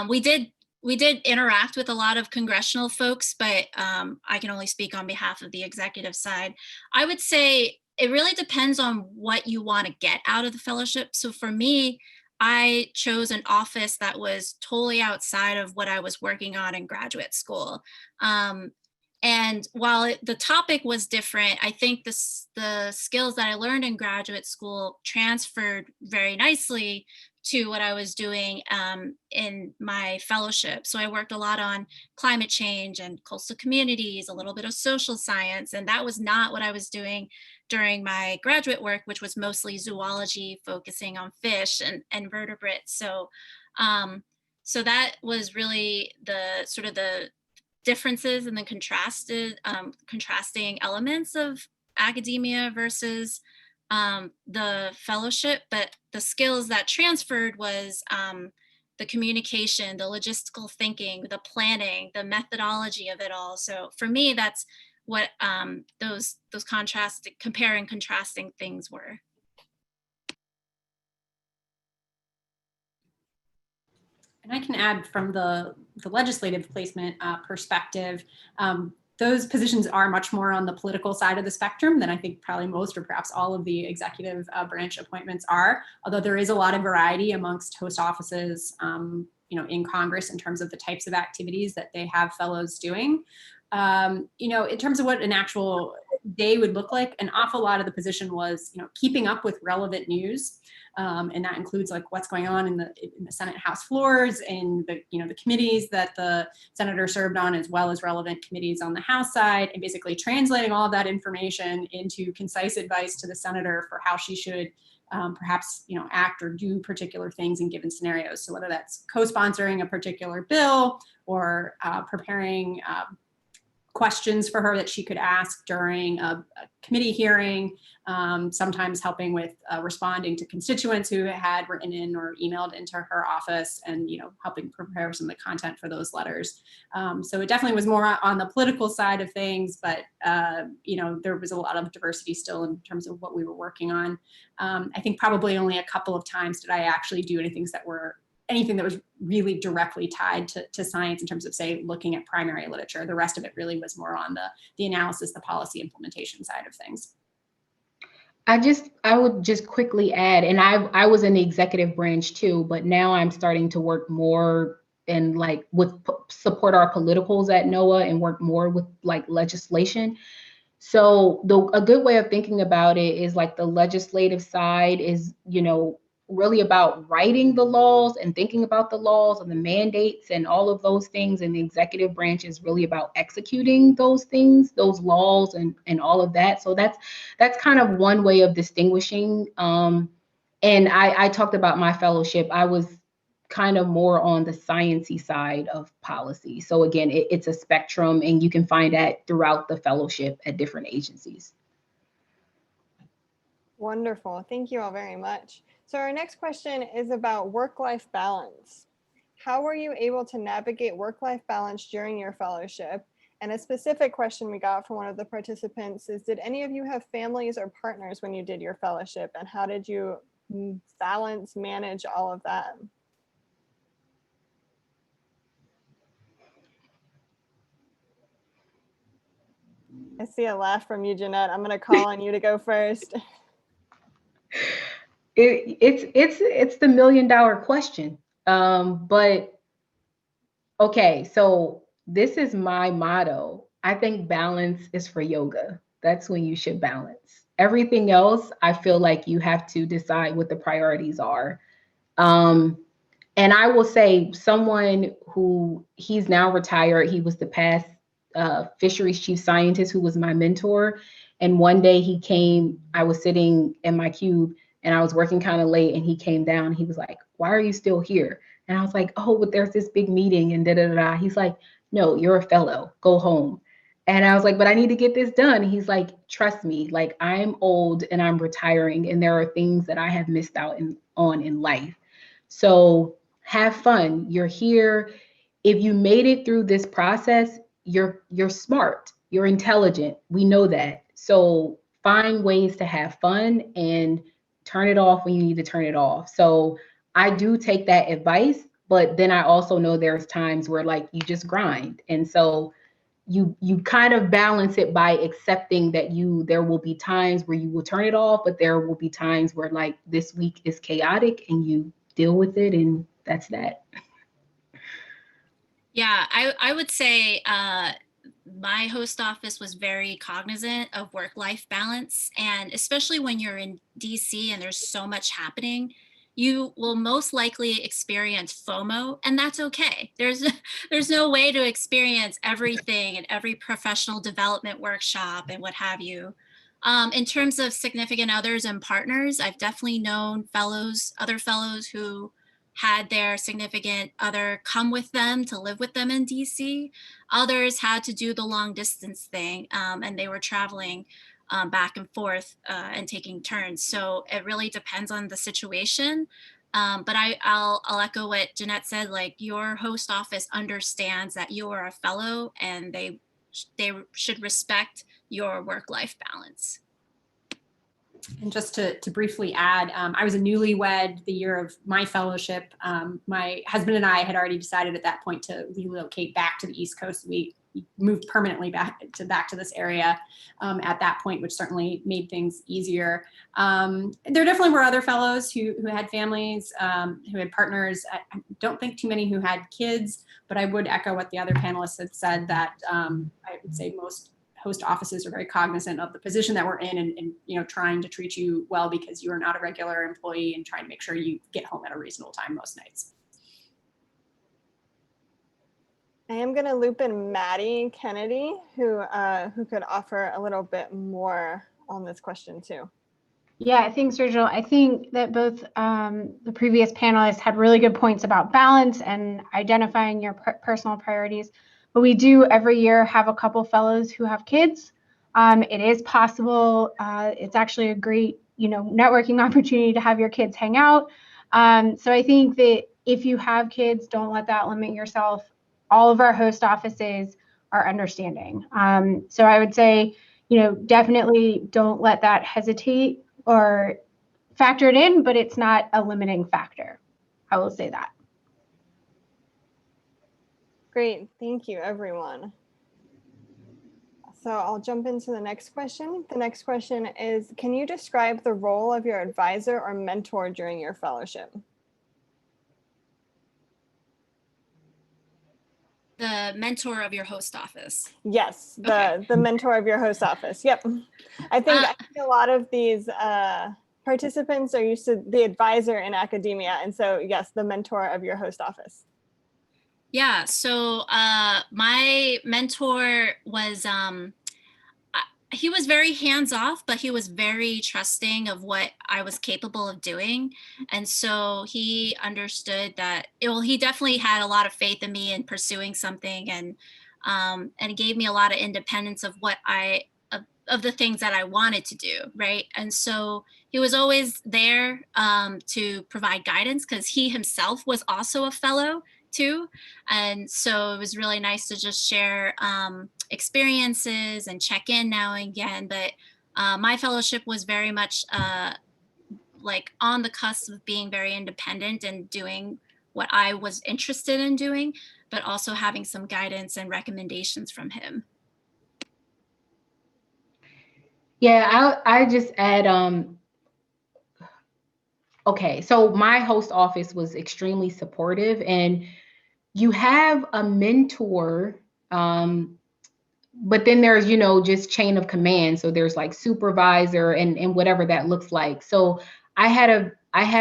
We did interact with a lot of congressional folks, but I can only speak on behalf of the executive side. I would say it really depends on what you want to get out of the fellowship. So for me, I chose an office that was totally outside of what I was working on in graduate school. And while the topic was different, I think the skills that I learned in graduate school transferred very nicely to what I was doing in my fellowship. So I worked a lot on climate change and coastal communities, a little bit of social science, and that was not what I was doing during my graduate work, which was mostly zoology, focusing on fish and vertebrates. So, so that was really the sort of the differences and the contrasting elements of academia versus the fellowship. But the skills that transferred was the communication, the logistical thinking, the planning, the methodology of it all. So for me, that's what those compare and contrasting things were. And I can add from the legislative placement perspective, those positions are much more on the political side of the spectrum than I think probably most or perhaps all of the executive branch appointments are, although there is a lot of variety amongst host offices in Congress in terms of the types of activities that they have fellows doing. In terms of what an actual day would look like, an awful lot of the position was, keeping up with relevant news. And that includes like what's going on in the Senate House floors and the committees that the senator served on, as well as relevant committees on the House side, and basically translating all of that information into concise advice to the senator for how she should perhaps act or do particular things in given scenarios. So whether that's co-sponsoring a particular bill or preparing questions for her that she could ask during a committee hearing, sometimes helping with responding to constituents who had written in or emailed into her office, and helping prepare some of the content for those letters. So it definitely was more on the political side of things, but there was a lot of diversity still in terms of what we were working on. I think probably only a couple of times did I actually do anything that was really directly tied to science in terms of, say, looking at primary literature. The rest of it really was more on the analysis, the policy implementation side of things. I would just quickly add, and I was in the executive branch too, but now I'm starting to work more and support our politicals at NOAA and work more with legislation. So a good way of thinking about it is the legislative side is, really about writing the laws and thinking about the laws and the mandates and all of those things. And the executive branch is really about executing those things, those laws and all of that. So that's kind of one way of distinguishing. And I talked about my fellowship. I was kind of more on the sciencey side of policy. So again, it's a spectrum, and you can find that throughout the fellowship at different agencies. Wonderful. Thank you all very much. So our next question is about work-life balance. How were you able to navigate work-life balance during your fellowship? And a specific question we got from one of the participants is, did any of you have families or partners when you did your fellowship? And how did you manage all of that? I see a laugh from you, Jeanette. I'm going to call on you to go first. It's the $1 million question. But okay, so this is my motto. I think balance is for yoga. That's when you should balance. Everything else, I feel like you have to decide what the priorities are. And I will say, someone who, he's now retired, he was the past fisheries chief scientist who was my mentor. And one day he came, I was sitting in my cube and I was working kind of late, and he came down. He was like, "Why are you still here?" And I was like, "Oh, but there's this big meeting and da da da." He's like, "No, you're a fellow. Go home." And I was like, "But I need to get this done." He's like, "Trust me, I'm old and I'm retiring, and there are things that I have missed out on in life. So have fun. You're here. If you made it through this process, you're smart. You're intelligent. We know that. So find ways to have fun and turn it off when you need to turn it off." So I do take that advice, but then I also know there's times where you just grind. And so you kind of balance it by accepting that there will be times where you will turn it off, but there will be times where this week is chaotic and you deal with it, and that's that. Yeah, I would say my host office was very cognizant of work-life balance, and especially when you're in DC and there's so much happening, you will most likely experience FOMO, and that's okay. There's no way to experience everything and every professional development workshop and what have you. In terms of significant others and partners, I've definitely known other fellows who had their significant other come with them to live with them in DC. Others had to do the long distance thing, and they were traveling back and forth and taking turns. So it really depends on the situation. But I'll echo what Jeanette said, your host office understands that you are a fellow, and they they should respect your work-life balance. And just to briefly add, I was a newlywed the year of my fellowship. My husband and I had already decided at that point to relocate back to the East Coast. We moved permanently back to this area at that point, which certainly made things easier. There definitely were other fellows who had families, who had partners. I don't think too many who had kids, but I would echo what the other panelists had said, that I would say most host offices are very cognizant of the position that we're in, and trying to treat you well because you are not a regular employee, and trying to make sure you get home at a reasonable time most nights. I am going to loop in Maddie Kennedy, who could offer a little bit more on this question too. Yeah, thanks, Rachel. I think that both the previous panelists had really good points about balance and identifying your personal priorities. But we do every year have a couple fellows who have kids. It is possible. It's actually a great, networking opportunity to have your kids hang out. So I think that if you have kids, don't let that limit yourself. All of our host offices are understanding. So I would say, definitely don't let that hesitate or factor it in, but it's not a limiting factor. I will say that. Great, thank you, everyone. So I'll jump into the next question. The next question is, can you describe the role of your advisor or mentor during your fellowship? The mentor of your host office. Yes, Okay. the mentor of your host office. Yep. I think a lot of these participants are used to the advisor in academia. And so yes, the mentor of your host office. Yeah, so my mentor was, he was very hands-off, but he was very trusting of what I was capable of doing. And so he understood that, he definitely had a lot of faith in me in pursuing something, and it gave me a lot of independence of what of the things that I wanted to do, right? And so he was always there to provide guidance, because he himself was also a fellow too. And so it was really nice to just share experiences and check in now and again. But my fellowship was very much like on the cusp of being very independent and doing what I was interested in doing, but also having some guidance and recommendations from him. Yeah, I just add, okay, so my host office was extremely supportive, and you have a mentor, but then there's, just chain of command. So there's like supervisor and whatever that looks like. So I had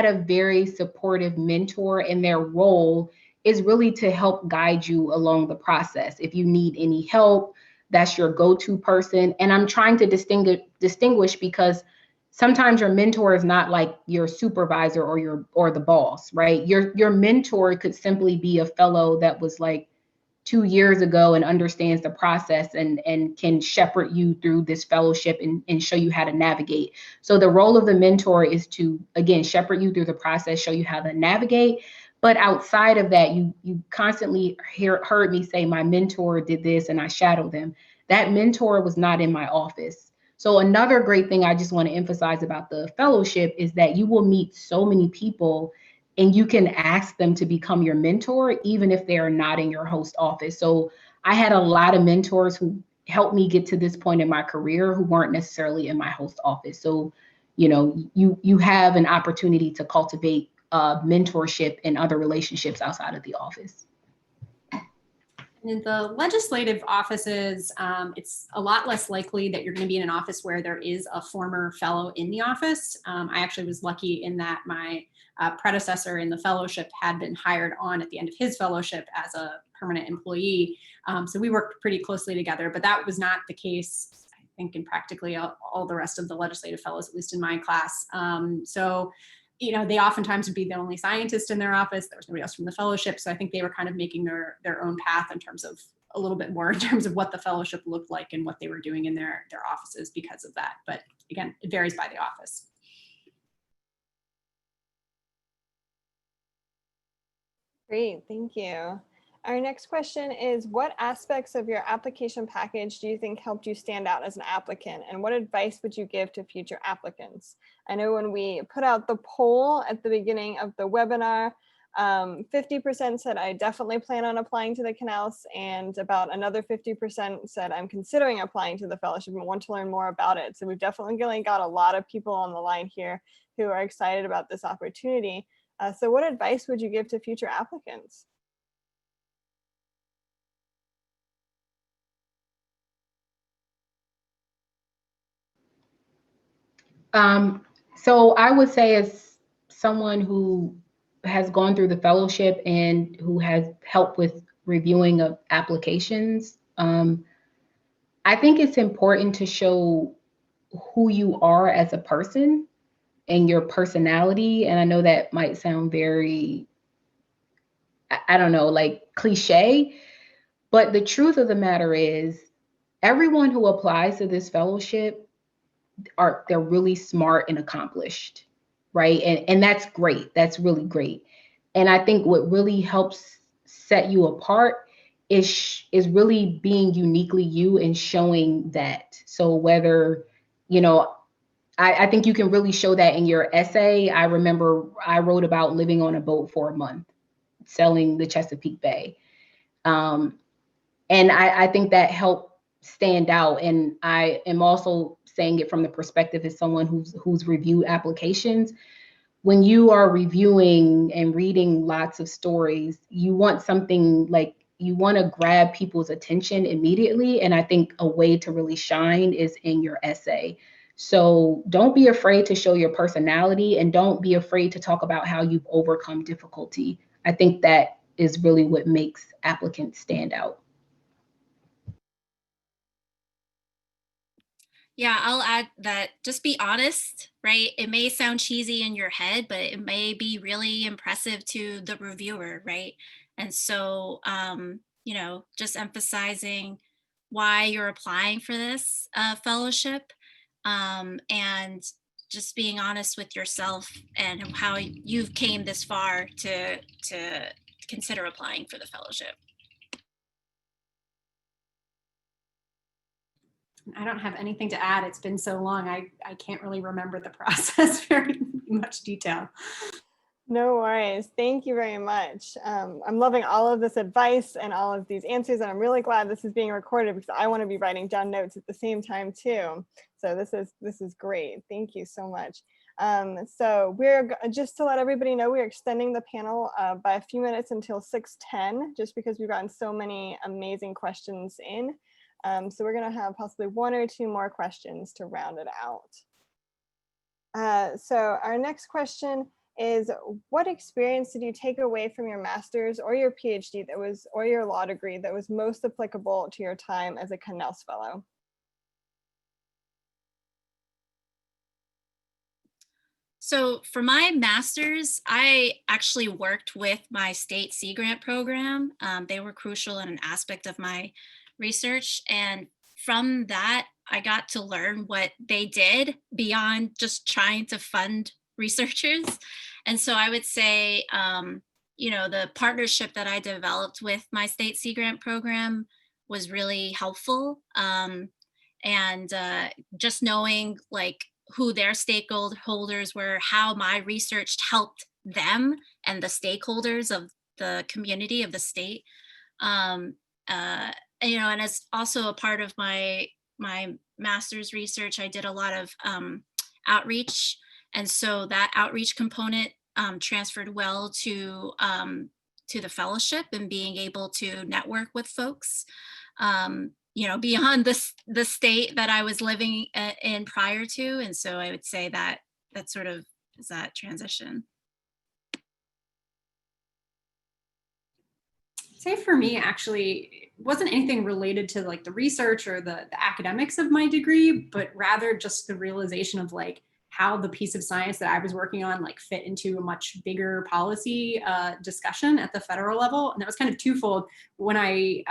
a very supportive mentor, and their role is really to help guide you along the process. If you need any help, that's your go-to person. And I'm trying to distinguish because sometimes your mentor is not like your supervisor or the boss, right? Your mentor could simply be a fellow that was like 2 years ago and understands the process and can shepherd you through this fellowship and show you how to navigate. So the role of the mentor is to, again, shepherd you through the process, show you how to navigate. But outside of that, you constantly heard me say my mentor did this and I shadowed them. That mentor was not in my office. So another great thing I just want to emphasize about the fellowship is that you will meet so many people, and you can ask them to become your mentor, even if they are not in your host office. So I had a lot of mentors who helped me get to this point in my career who weren't necessarily in my host office. So, you have an opportunity to cultivate mentorship and other relationships outside of the office. In the legislative offices, it's a lot less likely that you're going to be in an office where there is a former fellow in the office. I actually was lucky in that my predecessor in the fellowship had been hired on at the end of his fellowship as a permanent employee. So we worked pretty closely together, but that was not the case, I think, in practically all the rest of the legislative fellows, at least in my class. So they oftentimes would be the only scientist in their office. There was nobody else from the fellowship. So I think they were kind of making their own path in terms of a little bit more in terms of what the fellowship looked like and what they were doing in their offices because of that. But again, it varies by the office. Great, thank you. Our next question is, what aspects of your application package do you think helped you stand out as an applicant? And what advice would you give to future applicants? I know when we put out the poll at the beginning of the webinar, 50% said I definitely plan on applying to the Knauss, and about another 50% said I'm considering applying to the fellowship and want to learn more about it. So we've definitely got a lot of people on the line here who are excited about this opportunity. So what advice would you give to future applicants? So I would say, as someone who has gone through the fellowship and who has helped with reviewing of applications, I think it's important to show who you are as a person and your personality. And I know that might sound very, I don't know, like cliche, but the truth of the matter is everyone who applies to this fellowship they're really smart and accomplished, right? And that's great. That's really great. And I think what really helps set you apart is really being uniquely you and showing that. So whether, I think you can really show that in your essay. I remember I wrote about living on a boat for a month, selling the Chesapeake Bay. And I think that helped stand out. And I am also saying it from the perspective as someone who's reviewed applications. When you are reviewing and reading lots of stories, you want something like, you want to grab people's attention immediately. And I think a way to really shine is in your essay. So don't be afraid to show your personality, and don't be afraid to talk about how you've overcome difficulty. I think that is really what makes applicants stand out. Yeah, I'll add that just be honest, right? It may sound cheesy in your head, but it may be really impressive to the reviewer, right? And so, just emphasizing why you're applying for this fellowship, and just being honest with yourself and how you've came this far to consider applying for the fellowship. I don't have anything to add. It's been so long. I can't really remember the process very much detail. No worries. Thank you very much. I'm loving all of this advice and all of these answers, and I'm really glad this is being recorded because I want to be writing down notes at the same time too. So this is great. Thank you so much. So we're just to let everybody know, we're extending the panel by a few minutes until 6:10, just because we've gotten so many amazing questions in. So we're going to have possibly one or two more questions to round it out. So our next question is, what experience did you take away from your master's or your PhD or your law degree that was most applicable to your time as a Knauss Fellow? So for my master's, I actually worked with my state Sea Grant program. They were crucial in an aspect of my research. And from that, I got to learn what they did beyond just trying to fund researchers. And so I would say, the partnership that I developed with my state Sea Grant program was really helpful. And just knowing like who their stakeholders were, how my research helped them and the stakeholders of the community of the state. And as also a part of my master's research, I did a lot of outreach. And so that outreach component transferred well to the fellowship and being able to network with folks, beyond the state that I was living in prior to. And so I would say that sort of is that transition. Say for me, actually, it wasn't anything related to like the research or the academics of my degree, but rather just the realization of like how the piece of science that I was working on like fit into a much bigger policy discussion at the federal level. And that was kind of twofold. When I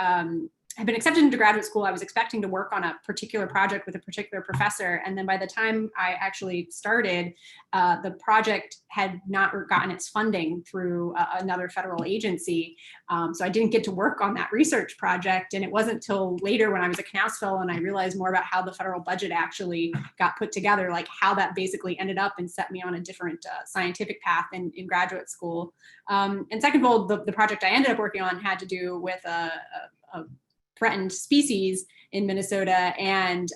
had been accepted into graduate school, I was expecting to work on a particular project with a particular professor. And then by the time I actually started, the project had not gotten its funding through another federal agency. So I didn't get to work on that research project. And it wasn't until later when I was a Knauss Fellow and I realized more about how the federal budget actually got put together, like how that basically ended up and set me on a different scientific path in graduate school. And second of all, the project I ended up working on had to do with a threatened species in Minnesota. And,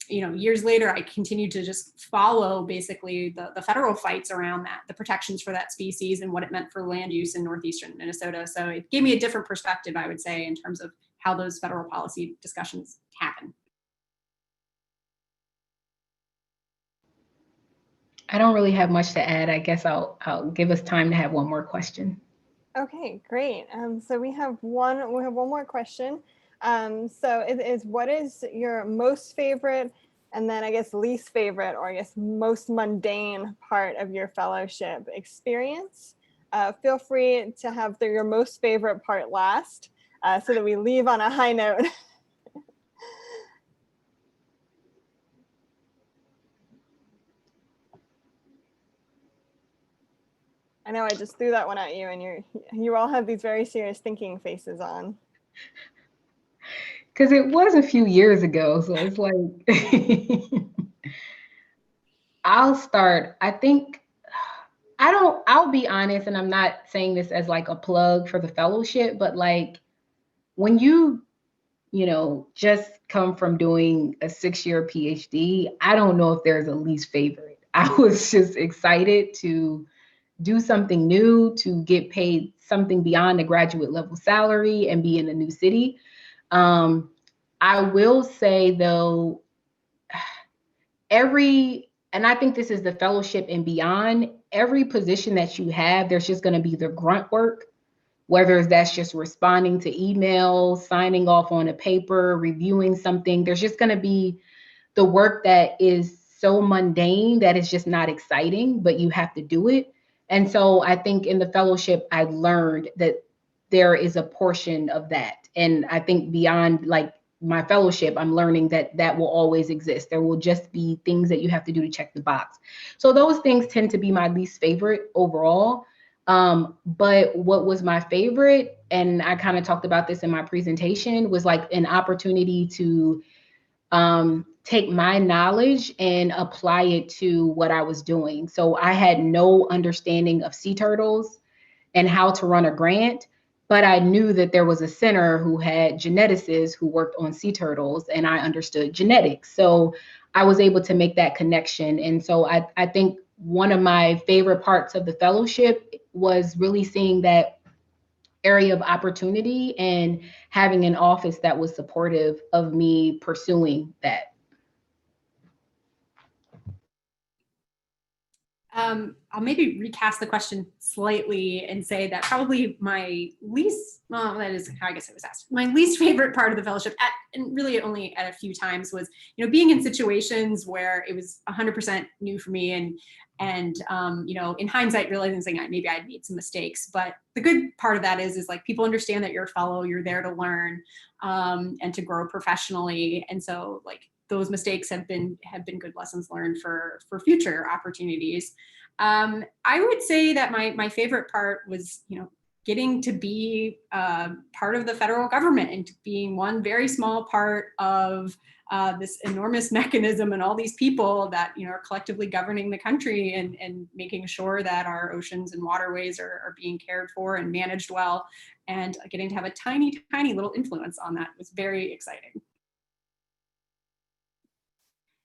years later, I continued to just follow basically the federal fights around that, the protections for that species and what it meant for land use in northeastern Minnesota. So it gave me a different perspective, I would say, in terms of how those federal policy discussions happen. I don't really have much to add. I guess I'll give us time to have one more question. Okay, great. So we have one more question. So it is, what is your most favorite, and then I guess least favorite, or I guess most mundane part of your fellowship experience? Feel free to have your most favorite part last, so that we leave on a high note. I know I just threw that one at you, and you all have these very serious thinking faces on. Because it was a few years ago, so it's like, I'll start. I think, I'll be honest, and I'm not saying this as like a plug for the fellowship, but like when you just come from doing a 6-year PhD, I don't know if there's a least favorite. I was just excited to do something new, to get paid something beyond the graduate level salary and be in a new city. I will say though, and I think this is the fellowship and beyond, every position that you have, there's just going to be the grunt work, whether that's just responding to emails, signing off on a paper, reviewing something. There's just going to be the work that is so mundane that it's just not exciting, but you have to do it. And so I think in the fellowship, I learned that there is a portion of that. And I think beyond like my fellowship, I'm learning that will always exist. There will just be things that you have to do to check the box. So those things tend to be my least favorite overall. But what was my favorite, and I kind of talked about this in my presentation, was like an opportunity to take my knowledge and apply it to what I was doing. So I had no understanding of sea turtles and how to run a grant, but I knew that there was a center who had geneticists who worked on sea turtles, and I understood genetics. So I was able to make that connection. And so I think one of my favorite parts of the fellowship was really seeing that area of opportunity and having an office that was supportive of me pursuing that. I'll maybe recast the question slightly and say that probably my least, well, that is how I guess it was asked. My least favorite part of the fellowship, and really only at a few times, was being in situations where it was 100% new for me, and in hindsight realizing maybe I'd made some mistakes. But the good part of that is like people understand that you're a fellow, you're there to learn and to grow professionally, and so like those mistakes have been good lessons learned for future opportunities. I would say that my favorite part was, getting to be part of the federal government and being one very small part of this enormous mechanism and all these people that are collectively governing the country and making sure that our oceans and waterways are being cared for and managed well, and getting to have a tiny little influence on that was very exciting.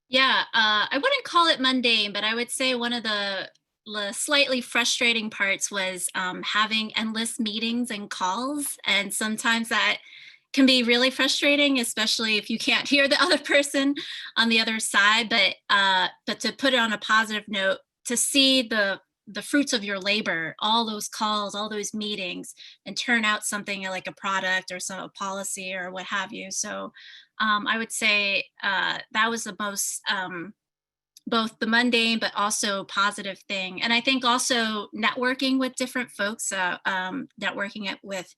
Yeah, I wouldn't call it mundane, but I would say one of the slightly frustrating parts was having endless meetings and calls. And sometimes that can be really frustrating, especially if you can't hear the other person on the other side. But to put it on a positive note, to see the fruits of your labor, all those calls, all those meetings, and turn out something like a product or a policy or what have you. So I would say that was the most, both the mundane, but also positive thing. And I think also networking with different folks, networking with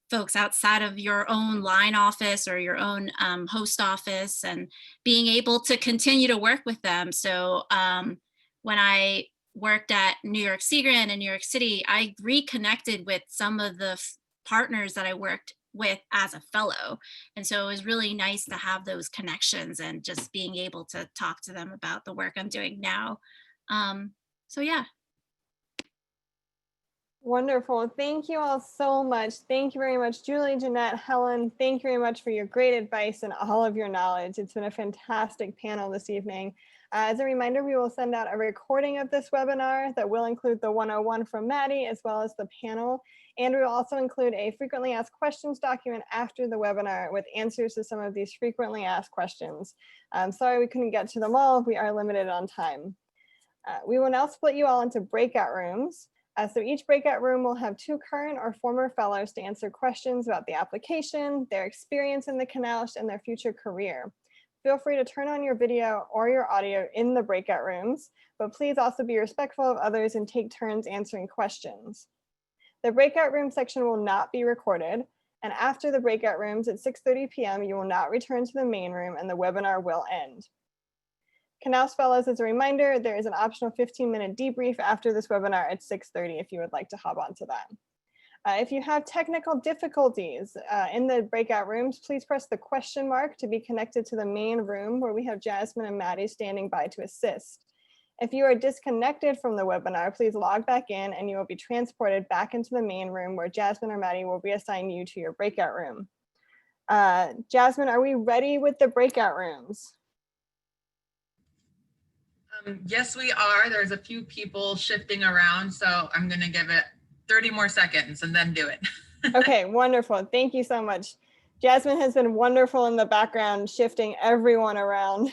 folks outside of your own line office or your own host office, and being able to continue to work with them. So when I worked at New York Sea Grant in New York City, I reconnected with some of the partners that I worked with as a fellow. And so it was really nice to have those connections and just being able to talk to them about the work I'm doing now. So yeah. Wonderful. Thank you all so much. Thank you very much, Julie, Jeanette, Helen. Thank you very much for your great advice and all of your knowledge. It's been a fantastic panel this evening. As a reminder, we will send out a recording of this webinar that will include the 101 from Maddie, as well as the panel. And we will also include a frequently asked questions document after the webinar with answers to some of these frequently asked questions. Sorry we couldn't get to them all. We are limited on time. We will now split you all into breakout rooms. So each breakout room will have 2 current or former fellows to answer questions about the application, their experience in the Knauss, and their future career. Feel free to turn on your video or your audio in the breakout rooms, but please also be respectful of others and take turns answering questions. The breakout room section will not be recorded, and after the breakout rooms at 6:30 p.m., you will not return to the main room and the webinar will end. Knauss Fellows, as a reminder, there is an optional 15-minute debrief after this webinar at 6:30 if you would like to hop onto that. If you have technical difficulties in the breakout rooms, please press the question mark to be connected to the main room where we have Jasmine and Maddie standing by to assist. If you are disconnected from the webinar, please log back in and you will be transported back into the main room where Jasmine or Maddie will reassign you to your breakout room. Jasmine, are we ready with the breakout rooms? Yes, we are. There's a few people shifting around, so I'm going to give it 30 more seconds and then do it. Okay, wonderful. Thank you so much. Jasmine has been wonderful in the background, shifting everyone around.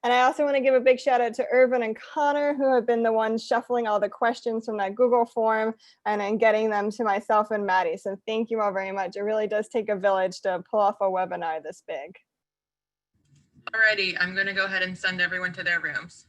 And I also want to give a big shout out to Irvin and Connor, who have been the ones shuffling all the questions from that Google form and then getting them to myself and Maddie. So thank you all very much. It really does take a village to pull off a webinar this big. Alrighty, I'm going to go ahead and send everyone to their rooms.